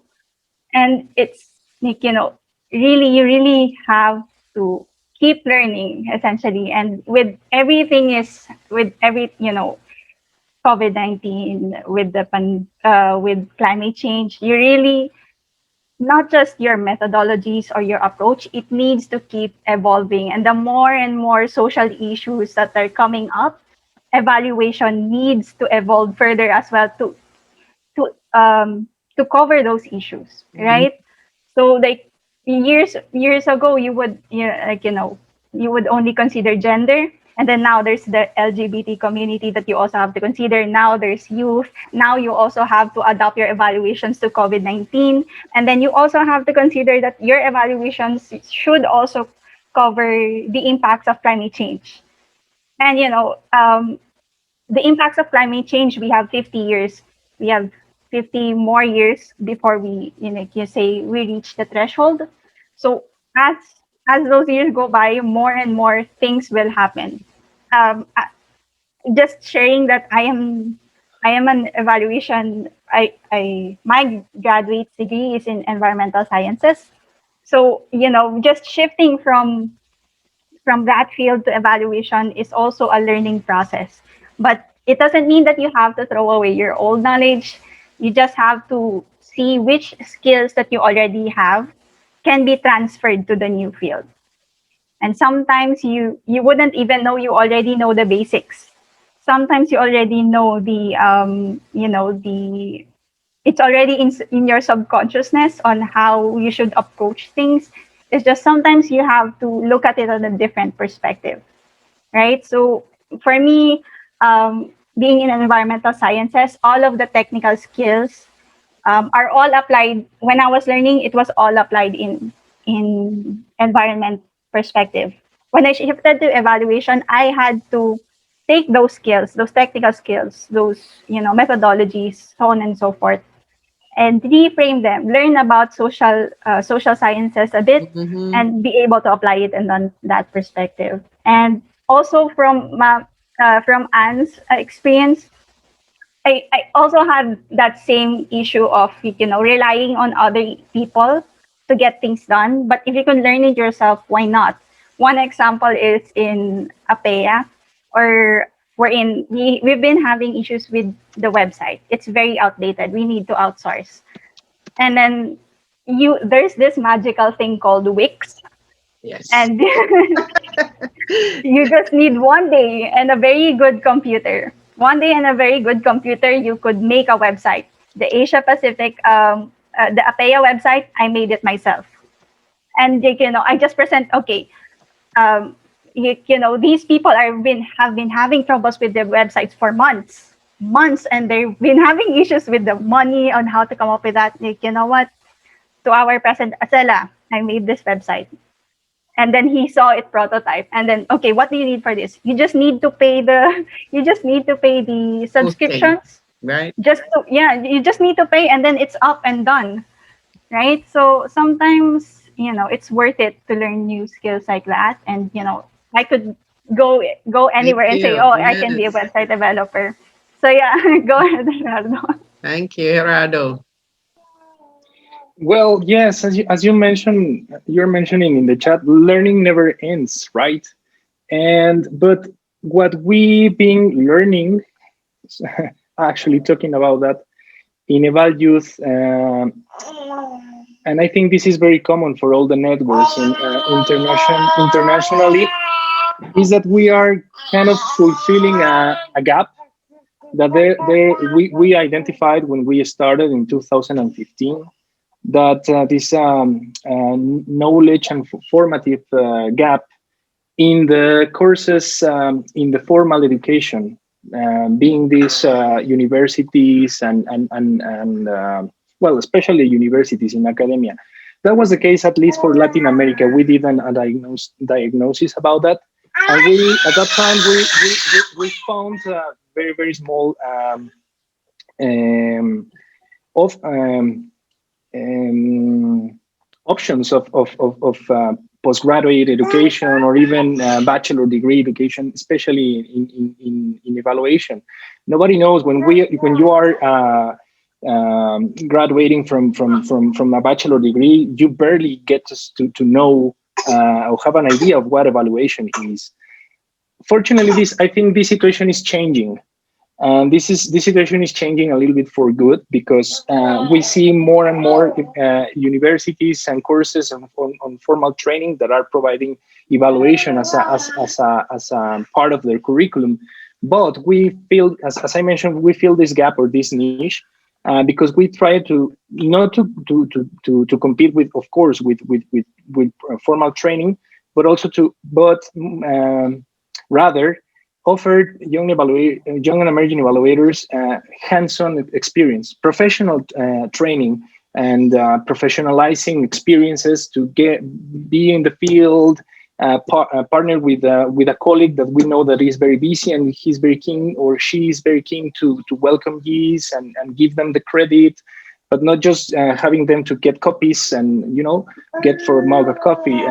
S4: And it's like, you really have to keep learning, essentially. And with COVID-19, with climate change, you really, not just your methodologies or your approach, it needs to keep evolving. And the more and more social issues that are coming up, evaluation needs to evolve further as well to cover those issues, right? So like years ago, you would you would only consider gender, and then now there's the LGBT community that you also have to consider. Now there's youth. Now you also have to adapt your evaluations to COVID-19, and then you also have to consider that your evaluations should also cover the impacts of climate change. And the impacts of climate change, we have 50 years. We have 50 more years before we, you say we reach the threshold. So as those years go by, more and more things will happen. Just sharing that I am an evaluation. I my graduate degree is in environmental sciences. So just shifting from that field to evaluation is also a learning process. But it doesn't mean that you have to throw away your old knowledge. You just have to see which skills that you already have can be transferred to the new field. And sometimes you wouldn't even know you already know the basics. Sometimes you already know the it's already in your subconsciousness on how you should approach things. It's just sometimes you have to look at it on a different perspective, right? So for me, being in environmental sciences, all of the technical skills are all applied. When I was learning, it was all applied in environment perspective. When I shifted to evaluation, I had to take those skills, those technical skills, those methodologies, so on and so forth, and reframe them, learn about social sciences a bit,
S1: Mm-hmm.
S4: and be able to apply it in that perspective. And also from Anne's experience, I also had that same issue of relying on other people to get things done. But if you can learn it yourself, why not? One example is in APEA, or we've been having issues with the website. It's very outdated. We need to outsource. And then there's this magical thing called Wix,
S1: Yes.
S4: and you just need one day and a very good computer. One day and a very good computer, you could make a website. The Asia Pacific, the APEA website, I made it myself. And I just present, okay, these people have been having troubles with their websites for months, and they've been having issues with the money on how to come up with that. Like, you know what? To our president, Acela, I made this website. And then he saw it prototype, and then, okay, what do you need for this? You just need to pay the
S1: Hosting,
S4: subscriptions.
S1: right?
S4: You just need to pay, and then it's up and done, right? So sometimes it's worth it to learn new skills like that. And I could go
S1: Thank
S4: anywhere and say,
S1: you.
S4: oh, I can be a
S1: Yes.
S4: website developer. So yeah, go ahead, Gerardo.
S1: Thank you, Gerardo.
S5: Well, yes, as you mentioned, you're mentioning in the chat, learning never ends, right? But what we've been learning, actually talking about that in Eval Youth, and I think this is very common for all the networks in internationally, is that we are kind of fulfilling a gap that we identified when we started in 2015, that this knowledge and formative gap in the courses in the formal education, being these universities and well, especially universities in academia. That was the case, at least for Latin America. We did a diagnosis about that. And we, at that time, we found very, very small um, of options of postgraduate education, or even bachelor degree education, especially in evaluation. Nobody knows when you are graduating from a bachelor degree, you barely get to know or have an idea of what evaluation is. Fortunately, I think this situation is changing. This situation is changing a little bit for good, because we see more and more universities and courses on formal training that are providing evaluation as a part of their curriculum. But we feel, as I mentioned, we feel this gap or this niche because we try to not to compete with, of course, with formal training, but also rather offered young and emerging evaluators hands-on experience, professional training, and professionalizing experiences to be in the field partner with a colleague that we know that is very busy, and he's very keen, or she is very keen to welcome YEEs and give them the credit, but not just having them to get copies and get for a mug of coffee.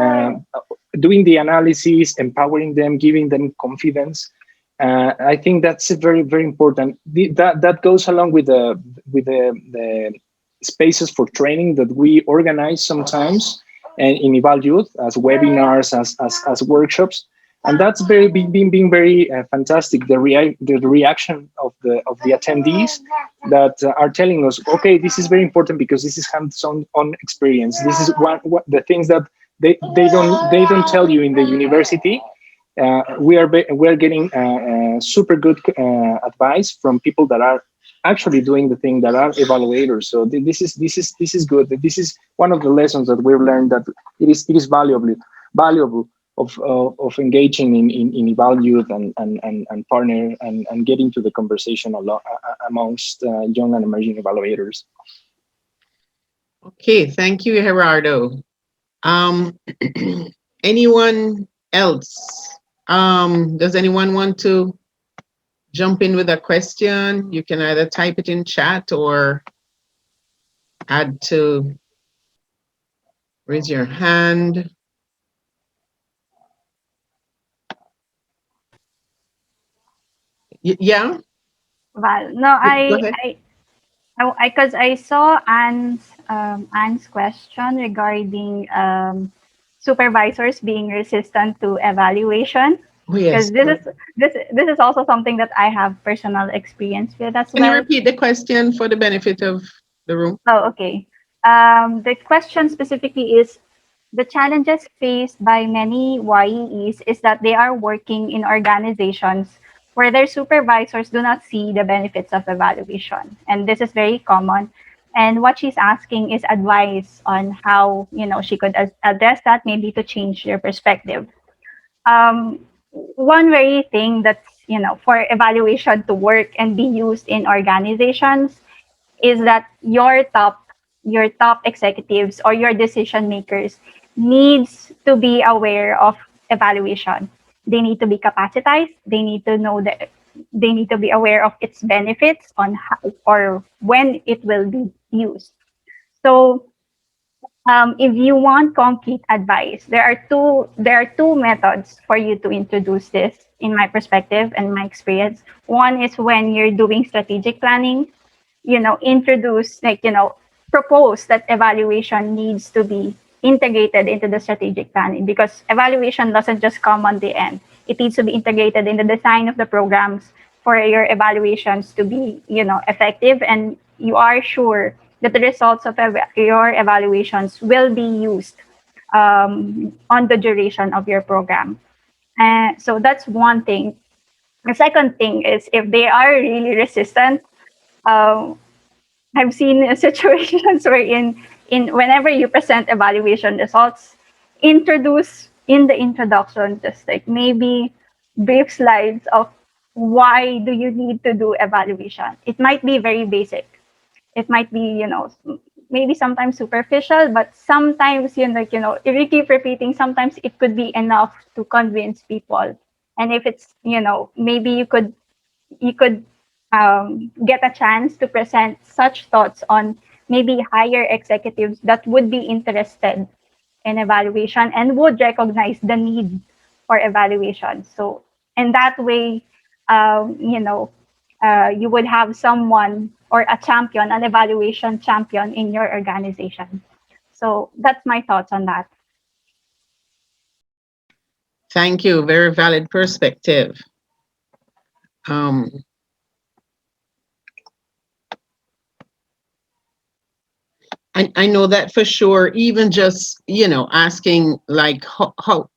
S5: Doing the analysis, empowering them, giving them confidence. I think that's very, very important. That goes along with the spaces for training that we organize sometimes, and in Evaluate, as webinars, as workshops, and that's been very fantastic. The reaction of the attendees that are telling us, okay, this is very important because this is hands-on experience. This is what the things that they don't tell you in the university. We are getting super good advice from people that are actually doing the thing, that are evaluators. So this is good. This is one of the lessons that we've learned, that it is valuable of engaging in Evaluate and partner and getting to the conversation amongst young and emerging evaluators.
S1: Okay, thank you, Gerardo. Anyone else? Does anyone want to jump in with a question? You can either type it in chat or raise your hand. Yeah?
S4: Well, no,
S1: Go ahead.
S4: because I saw Anne's question regarding supervisors being resistant to evaluation.
S1: Oh, yes.
S4: Because this is also something that I have personal experience with as
S1: Can you
S4: well.
S1: repeat the question for the benefit of the room?
S4: Oh, okay. The question specifically is, the challenges faced by many YEEs is that they are working in organizations where their supervisors do not see the benefits of evaluation. And this is very common. And what she's asking is advice on how, she could address that, maybe to change your perspective. One very thing that's, for evaluation to work and be used in organizations is that your top executives or your decision makers needs to be aware of evaluation. They need to be capacitized. They need to know that they need to be aware of its benefits on how or when it will be used. So if you want concrete advice, there are two methods for you to introduce this, in my perspective and my experience. One is when you're doing strategic planning, introduce, propose that evaluation needs to be integrated into the strategic planning, because evaluation doesn't just come on the end. It needs to be integrated in the design of the programs for your evaluations to be, effective, and you are sure that the results of your evaluations will be used on the duration of your program. So that's one thing. The second thing is, if they are really resistant, I've seen situations where in whenever you present evaluation results, introduce in the introduction just like maybe brief slides of why do you need to do evaluation. It might be very basic. It might be, maybe sometimes superficial, but sometimes, if you keep repeating, sometimes it could be enough to convince people. And if it's, maybe you could get a chance to present such thoughts on maybe higher executives that would be interested in evaluation and would recognize the need for evaluation. So in that way, you would have someone or a champion, an evaluation champion in your organization. So that's my thoughts on that.
S1: Thank you. Very valid perspective. I know that for sure, even just, asking like how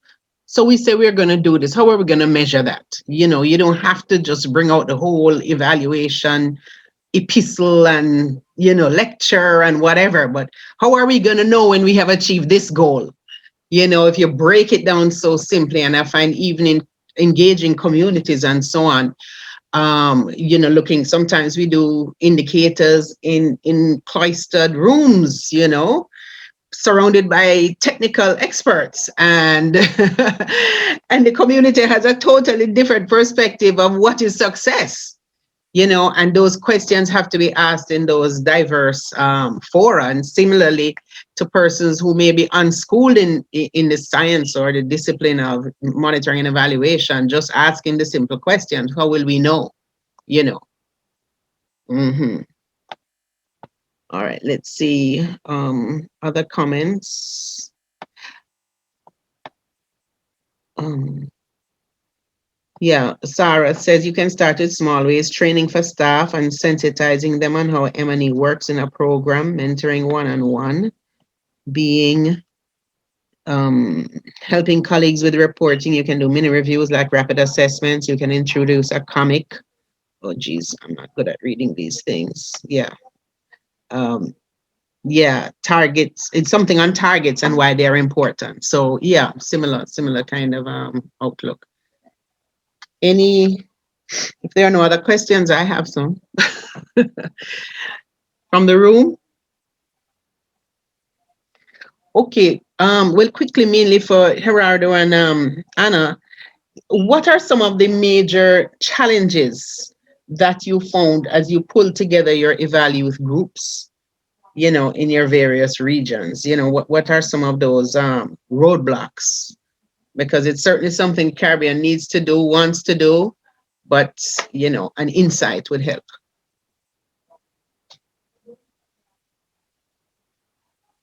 S1: so we say we're going to do this. How are we going to measure that? You don't have to just bring out the whole evaluation epistle and, lecture and whatever, but how are we going to know when we have achieved this goal? If you break it down so simply, and I find even in engaging communities and so on, looking, sometimes we do indicators in cloistered rooms, surrounded by technical experts, and and the community has a totally different perspective of what is success, you know, and those questions have to be asked in those diverse fora. And similarly to persons who may be unschooled in the science or the discipline of monitoring and evaluation, just asking the simple questions, how will we know, you know? All right, let's see other comments. Yeah, Sarah says you can start with small ways, training for staff and sensitizing them on how M&E works in a program, mentoring one-on-one, being helping colleagues with reporting. You can do mini reviews like rapid assessments. You can introduce a comic. Oh, geez, I'm not good at reading these things. Yeah. Yeah, targets. It's something on targets and why they're important. So yeah, similar kind of outlook. If there are no other questions, I have some from the room. Okay, well, quickly, mainly for Gerardo and Anna, what are some of the major challenges that you found as you pulled together your evaluate groups, you know, in your various regions? You know, what are some of those roadblocks? Because it's certainly something Caribbean needs to do, wants to do, but, you know, an insight would help.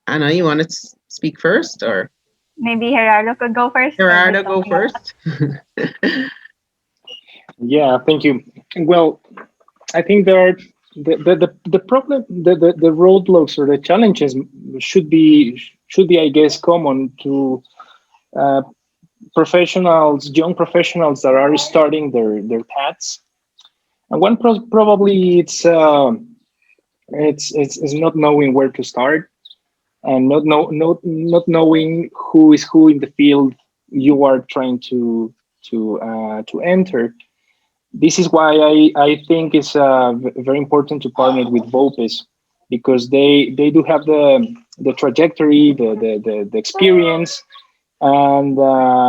S1: Anna, you want to speak first, or?
S4: Maybe Gerardo could go first.
S1: Gerardo, go first.
S5: Yeah, thank you. Well, I think there are the problem, the roadblocks or the challenges should be, I guess, common to professionals, young professionals that are starting their paths. And one probably it's not knowing where to start, and not knowing who is who in the field you are trying to enter. This is why I think it's very important to partner with VOPES, because they do have the trajectory, the experience, and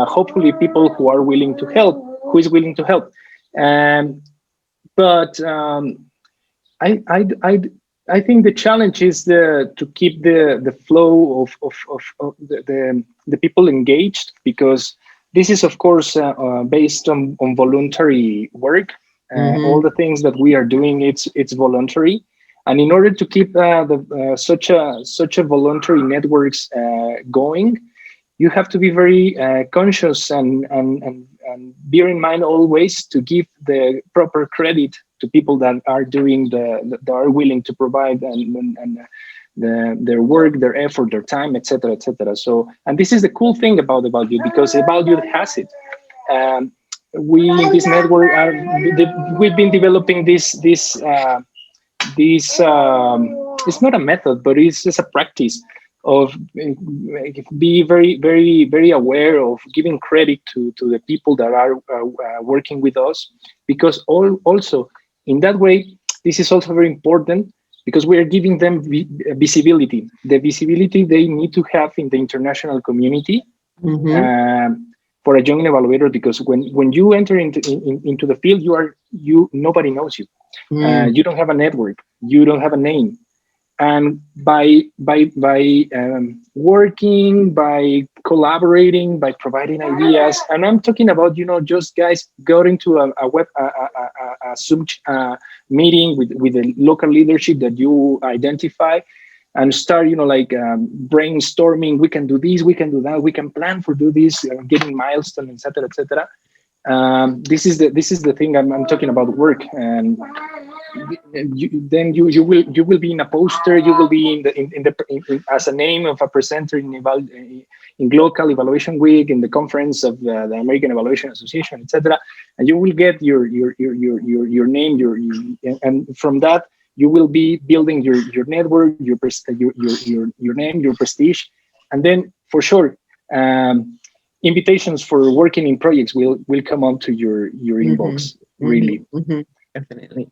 S5: hopefully people who are willing to help, who is willing to help. But I think the challenge is to keep the flow of the people engaged, because this is, of course, based on voluntary work. All the things that we are doing, it's voluntary, and in order to keep such a voluntary networks going, you have to be very conscious and bear in mind always to give the proper credit to people that are doing that are willing to provide and their work, their effort, their time, etc., etc. So, and this is the cool thing about you, because Evaluate has it. We in this network we've been developing this. It's not a method, but it's just a practice of be very aware of giving credit to the people that are working with us, because also in that way, this is also very important, because we are giving them visibility, the visibility they need to have in the international community for a young evaluator, because when you enter into the field, nobody knows you. You don't have a network, you don't have a name. And by working, by collaborating, by providing ideas, and I'm talking about, just guys going to a Zoom meeting with the local leadership that you identify, and start, brainstorming. We can do this, we can do that, we can plan for do this, getting milestones, etc., etc. This is the thing I'm talking about, work. And you will be in a poster, you will be in as a name of a presenter in gLOCAL Evaluation Week, in the conference of the American Evaluation Association, etc. And you will get your name, and from that you will be building your network, your name, your prestige, and then for sure invitations for working in projects will come onto your inbox. Really.
S1: Definitely.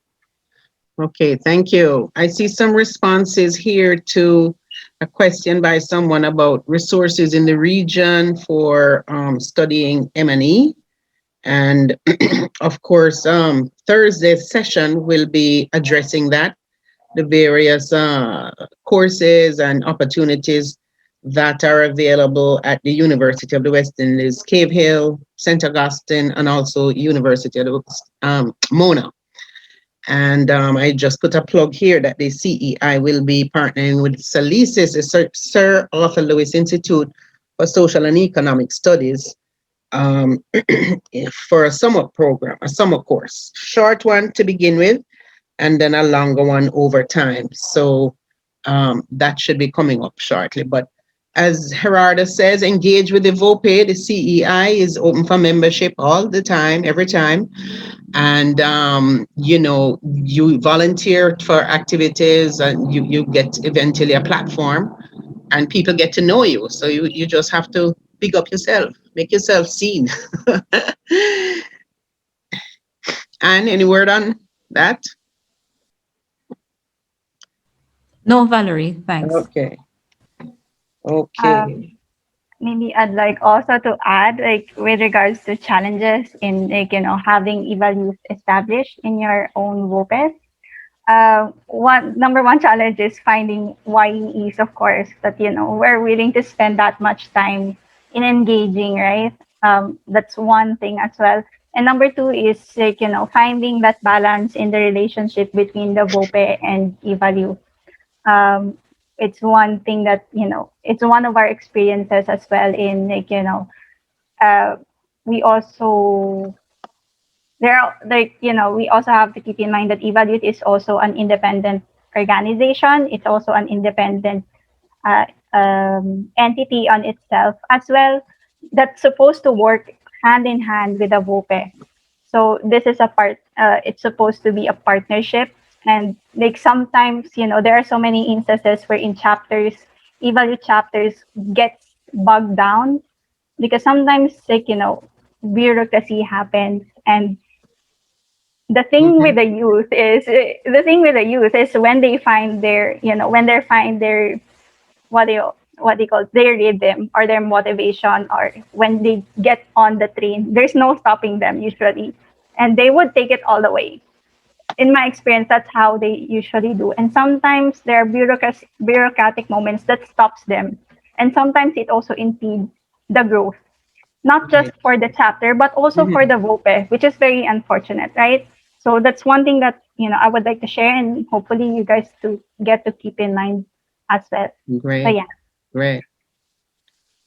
S1: Okay, thank you. I see some responses here to a question by someone about resources in the region for studying M&E. And of course, Thursday's session will be addressing that, the various courses and opportunities that are available at the University of the West Indies, Cave Hill, St. Augustine, and also University of the Mona. And I just put a plug here that the CEI will be partnering with SALISIS, the Sir Arthur Lewis Institute for Social and Economic Studies, for a summer program, a summer course. Short one to begin with, and then a longer one over time. So that should be coming up shortly. But as Gerardo says, engage with the VOPE. The CEI is open for membership all the time, every time. And, you volunteer for activities and you get eventually a platform and people get to know you. So you just have to big up yourself, make yourself seen. And any word on that?
S2: No, Valerie, thanks.
S1: Okay. Okay.
S4: Maybe I'd like also to add, like with regards to challenges in like having evaluations established in your own WOPES. Number one challenge is finding YEEs, of course, that we're willing to spend that much time in engaging, right? That's one thing as well. And number two is like finding that balance in the relationship between the VOPE and evalu. It's one thing that it's one of our experiences as well in like we also there are like we also have to keep in mind that Evaluate is also an independent organization. It's also an independent entity on itself as well that's supposed to work hand in hand with the VOPE. So this is a part. It's supposed to be a partnership, and like sometimes there are so many instances where in chapters, Evaluate chapters get bogged down because sometimes like bureaucracy happens. And the thing with the youth is when they find their what they call their rhythm or their motivation, or when they get on the train, there's no stopping them usually, and they would take it all the way. In my experience, that's how they usually do. And sometimes there are bureaucratic moments that stops them, and sometimes it also impedes the growth, not just for the chapter, but also for the VOPE, which is very unfortunate, right? So that's one thing that I would like to share, and hopefully you guys to get to keep in mind as well.
S1: Great.
S4: So yeah.
S1: Great.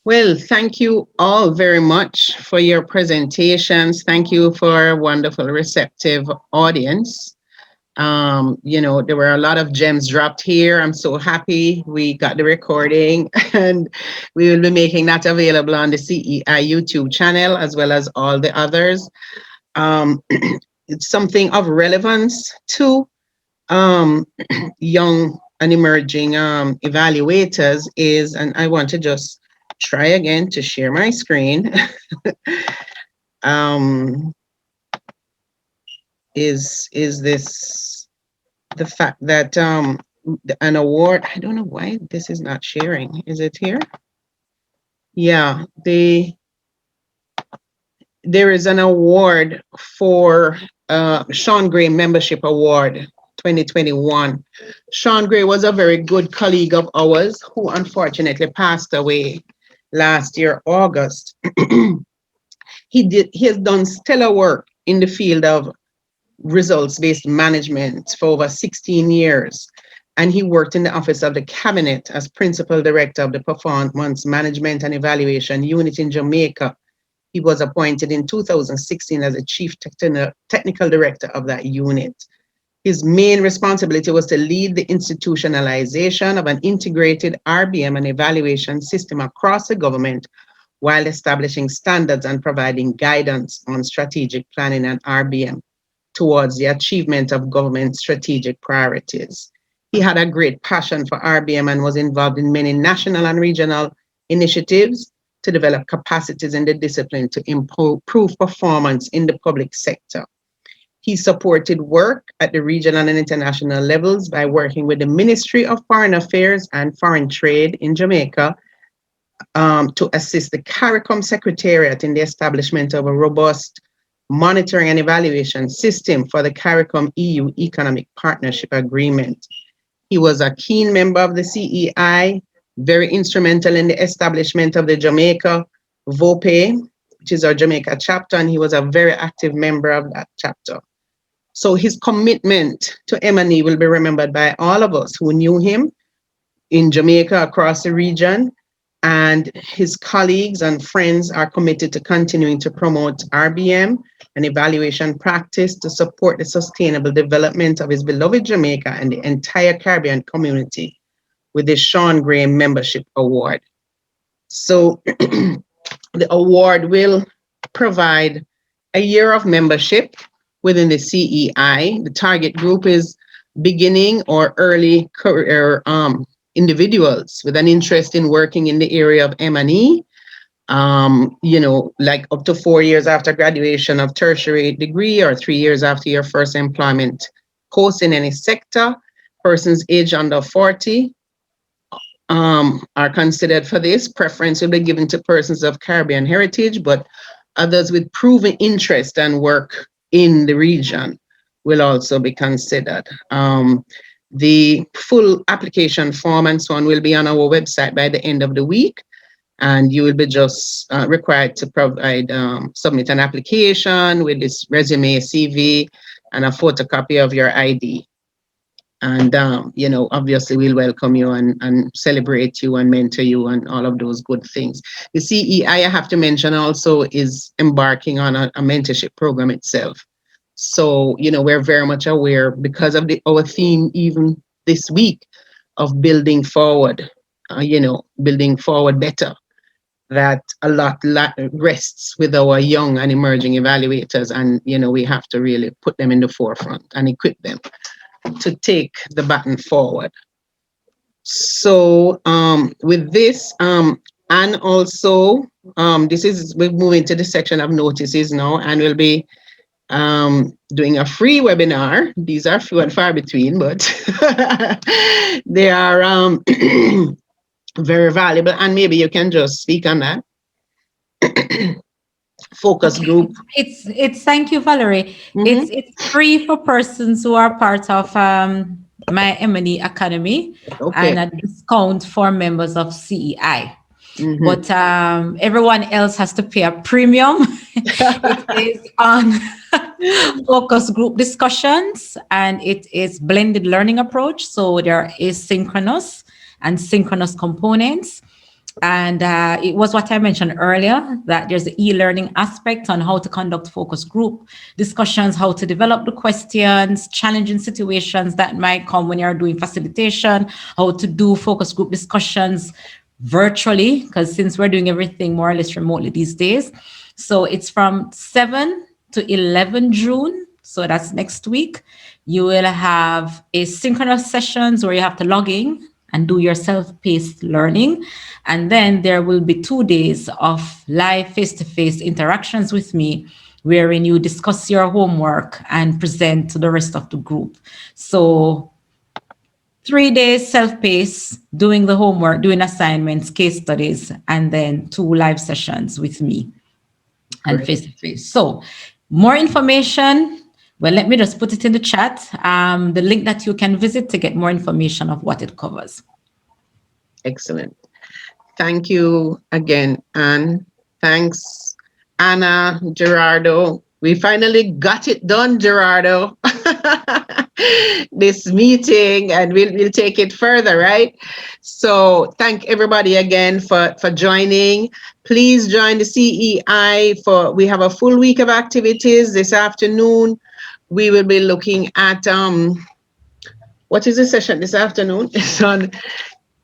S1: Well, thank you all very much for your presentations. Thank you for a wonderful, receptive audience. There were a lot of gems dropped here. I'm so happy we got the recording, and we will be making that available on the CEI YouTube channel as well as all the others. It's something of relevance to young and emerging evaluators is, and I want to just try again to share my screen. Is this the fact that an award? I don't know why this is not sharing. Is it here? Yeah, there is an award for Sean Gray Membership Award 2021. Sean Gray was a very good colleague of ours who unfortunately passed away last year, August. He has done stellar work in the field of results-based management for over 16 years. And he worked in the Office of the Cabinet as Principal Director of the Performance Management and Evaluation Unit in Jamaica. He was appointed in 2016 as a Chief Technical Director of that unit. His main responsibility was to lead the institutionalization of an integrated RBM and evaluation system across the government while establishing standards and providing guidance on strategic planning and RBM towards the achievement of government strategic priorities. He had a great passion for RBM and was involved in many national and regional initiatives to develop capacities in the discipline to improve performance in the public sector. He supported work at the regional and international levels by working with the Ministry of Foreign Affairs and Foreign Trade in Jamaica to assist the CARICOM Secretariat in the establishment of a robust monitoring and evaluation system for the CARICOM EU Economic Partnership Agreement. He was a keen member of the CEI, very instrumental in the establishment of the Jamaica VOPE, which is our Jamaica chapter, and he was a very active member of that chapter. So his commitment to M&E will be remembered by all of us who knew him in Jamaica, across the region, and his colleagues and friends are committed to continuing to promote RBM and evaluation practice to support the sustainable development of his beloved Jamaica and the entire Caribbean community with the Sean Graham Membership Award. So the award will provide a year of membership within the CEI. The target group is beginning or early career individuals with an interest in working in the area of M&E, like up to 4 years after graduation of tertiary degree or 3 years after your first employment post in any sector. Persons aged under 40 are considered for this. Preference will be given to persons of Caribbean heritage, but others with proven interest and work in the region will also be considered. The full application form and so on will be on our website by the end of the week, and you will be just required to provide, submit an application with this resume, CV, and a photocopy of your ID. And, obviously we'll welcome you and celebrate you and mentor you and all of those good things. The CEI, I have to mention also, is embarking on a mentorship program itself. So, we're very much aware because of our theme even this week of building forward, building forward better, that a lot rests with our young and emerging evaluators. And, we have to really put them in the forefront and equip them to take the baton forward. So with this, and also, we're moving to the section of notices now, and we'll be doing a free webinar. These are few and far between, but they are very valuable, and maybe you can just speak on that. Focus group.
S2: It's thank you, Valerie. It's free for persons who are part of my M&E Academy, and a discount for members of CEI. But everyone else has to pay a premium. It is on focus group discussions, and it is blended learning approach. So there is synchronous and synchronous components. And it was what I mentioned earlier, that there's the e-learning aspect on how to conduct focus group discussions, how to develop the questions, challenging situations that might come when you're doing facilitation, how to do focus group discussions virtually, because since we're doing everything more or less remotely these days. So it's from 7 to 11 June. So that's next week. You will have asynchronous sessions where you have to log in and do your self-paced learning. And then there will be 2 days of live face-to-face interactions with me, wherein you discuss your homework and present to the rest of the group. So 3 days self-paced, doing the homework, doing assignments, case studies, and then 2 live sessions with me and face-to-face. So more information, well, let me just put it in the chat, the link that you can visit to get more information of what it covers.
S1: Excellent. Thank you again, Anne. Thanks, Anna, Gerardo. We finally got it done, Gerardo. This meeting, and we'll take it further, right? So thank everybody again for joining. Please join the CEI we have a full week of activities this afternoon. We will be looking at what is the session this afternoon?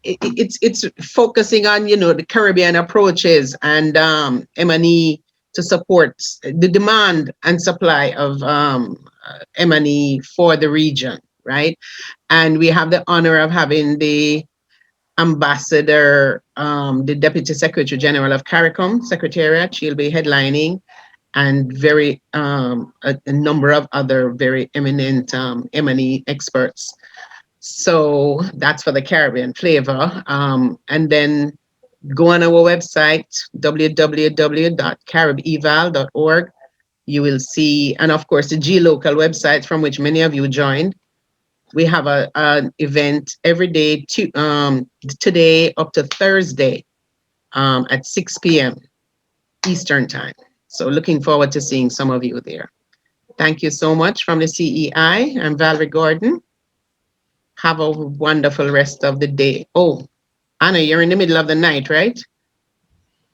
S1: It's focusing on the Caribbean approaches and M&E to support the demand and supply of M&E for the region, right? And we have the honor of having the ambassador, the Deputy Secretary General of CARICOM Secretariat. She'll be headlining, and very a number of other very eminent M&E experts. So that's for the Caribbean flavor. And then go on our website, www.caribeval.org. You will see, and of course, the gLOCAL website from which many of you joined. We have an event every day, today up to Thursday at 6 p.m. Eastern Time. So looking forward to seeing some of you there. Thank you so much from the CEI. I'm Valerie Gordon. Have a wonderful rest of the day. Oh, Anna, you're in the middle of the night, right?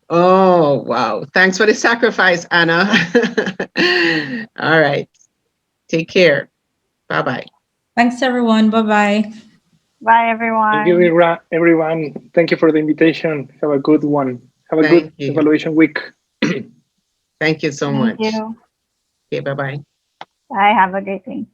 S1: Oh, wow. Thanks for the sacrifice, Anna. All right. Take care. Bye-bye.
S2: Thanks, everyone. Bye-bye.
S4: Bye,
S5: Thank you,
S4: everyone.
S5: everyone. Thank you for the invitation. Have a good one. Have a
S1: Thank
S5: good
S1: you.
S5: evaluation week.
S1: Thank you so
S4: Thank
S1: much.
S4: you.
S1: Okay, bye-bye.
S4: Bye. Have a great week.